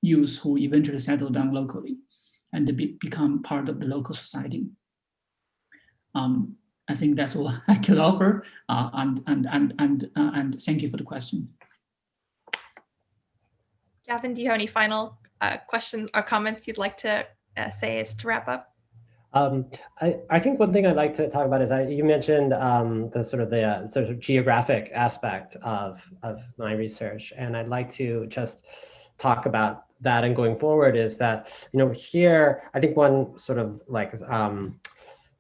youth who eventually settle down locally and they become part of the local society. I think that's all I could offer, and thank you for the question. Gavin, do you have any final questions or comments you'd like to say as to wrap up? I think one thing I'd like to talk about is you mentioned the sort of geographic aspect of my research, and I'd like to just talk about that. And going forward is that, you know, here I think one sort of like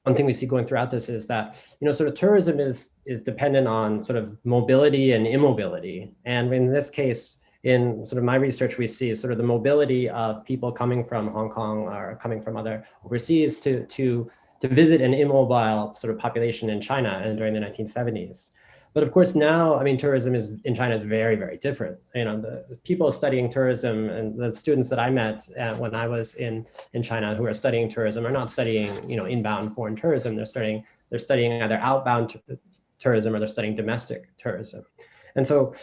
one thing we see going throughout this is that, you know, sort of tourism is dependent on sort of mobility and immobility. And in this case, in sort of my research, we see sort of the mobility of people coming from Hong Kong or coming from other overseas to visit an immobile sort of population in China and during the 1970s. But of course now, I mean, tourism in China is very, very different. You know, the people studying tourism and the students that I met when I was in China who are studying tourism are not studying, you know, inbound foreign tourism. They're studying either outbound tourism or they're studying domestic tourism. And so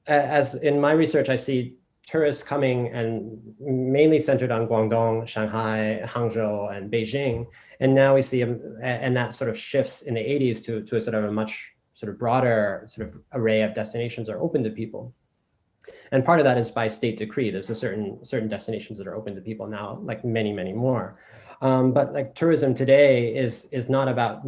as in my research, I see tourists coming and mainly centered on Guangdong, Shanghai, Hangzhou, and Beijing. And now we see, and that sort of shifts in the 80s to a sort of a much sort of broader sort of array of destinations are open to people. And part of that is by state decree. There's a certain destinations that are open to people now, like many, many more. But like tourism today is not about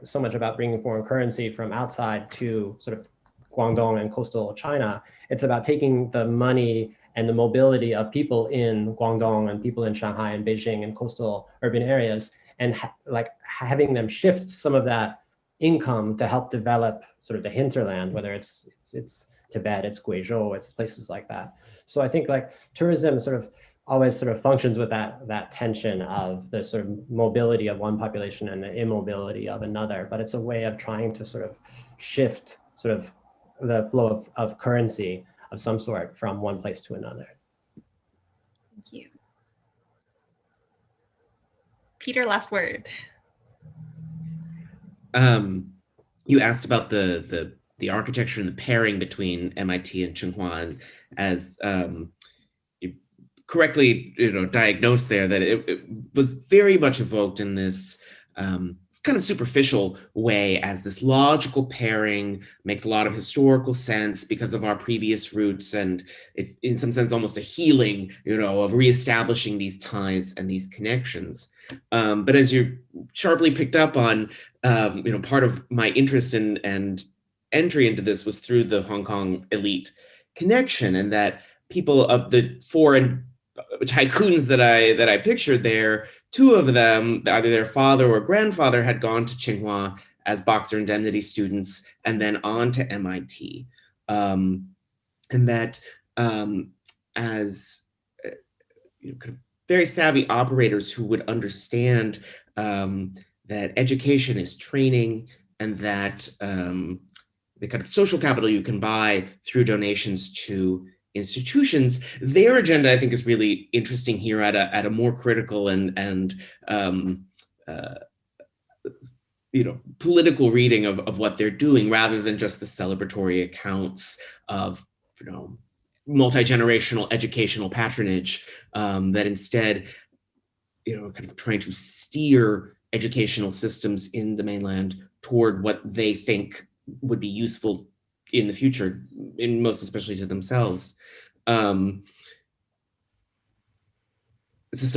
so much about bringing foreign currency from outside to sort of Guangdong and coastal China. It's about taking the money and the mobility of people in Guangdong and people in Shanghai and Beijing and coastal urban areas and like having them shift some of that income to help develop sort of the hinterland, whether it's Tibet, it's Guizhou, it's places like that. So I think like tourism sort of always sort of functions with that tension of the sort of mobility of one population and the immobility of another, but it's a way of trying to sort of shift sort of the flow of currency of some sort from one place to another. Thank you. Peter, last word. You asked about the architecture and the pairing between MIT and Tsinghua, and as you correctly diagnosed there, that it was very much evoked in this kind of superficial way as this logical pairing, makes a lot of historical sense because of our previous roots, and it's in some sense almost a healing, of reestablishing these ties and these connections. But as you sharply picked up on, part of my interest and entry into this was through the Hong Kong elite connection, and that people of the foreign tycoons that I pictured there, two of them, either their father or grandfather, had gone to Tsinghua as Boxer Indemnity students and then on to MIT. And that as kind of very savvy operators who would understand that education is training, and that the kind of social capital you can buy through donations to institutions. Their agenda, I think, is really interesting here at a more critical and political reading of what they're doing, rather than just the celebratory accounts of multi-generational educational patronage, that instead kind of trying to steer educational systems in the mainland toward what they think would be useful in the future, in most especially to themselves. It's a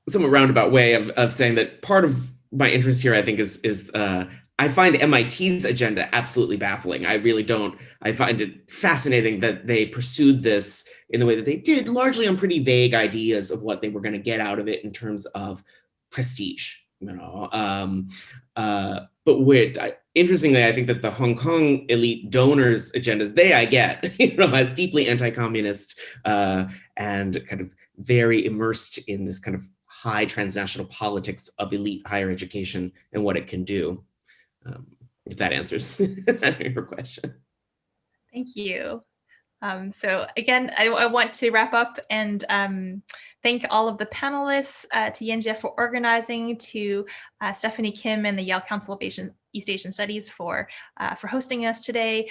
somewhat roundabout way of saying that part of my interest here, I think, is I find MIT's agenda absolutely baffling. I really don't. I find it fascinating that they pursued this in the way that they did, largely on pretty vague ideas of what they were going to get out of it in terms of prestige. But interestingly, I think that the Hong Kong elite donors' agendas, I get, as deeply anti-communist and kind of very immersed in this kind of high transnational politics of elite higher education and what it can do. If that answers your question. Thank you. So again, I want to wrap up and thank all of the panelists, to Yanjie for organizing, to Stephanie Kim and the Yale Council of East Asian Studies for hosting us today.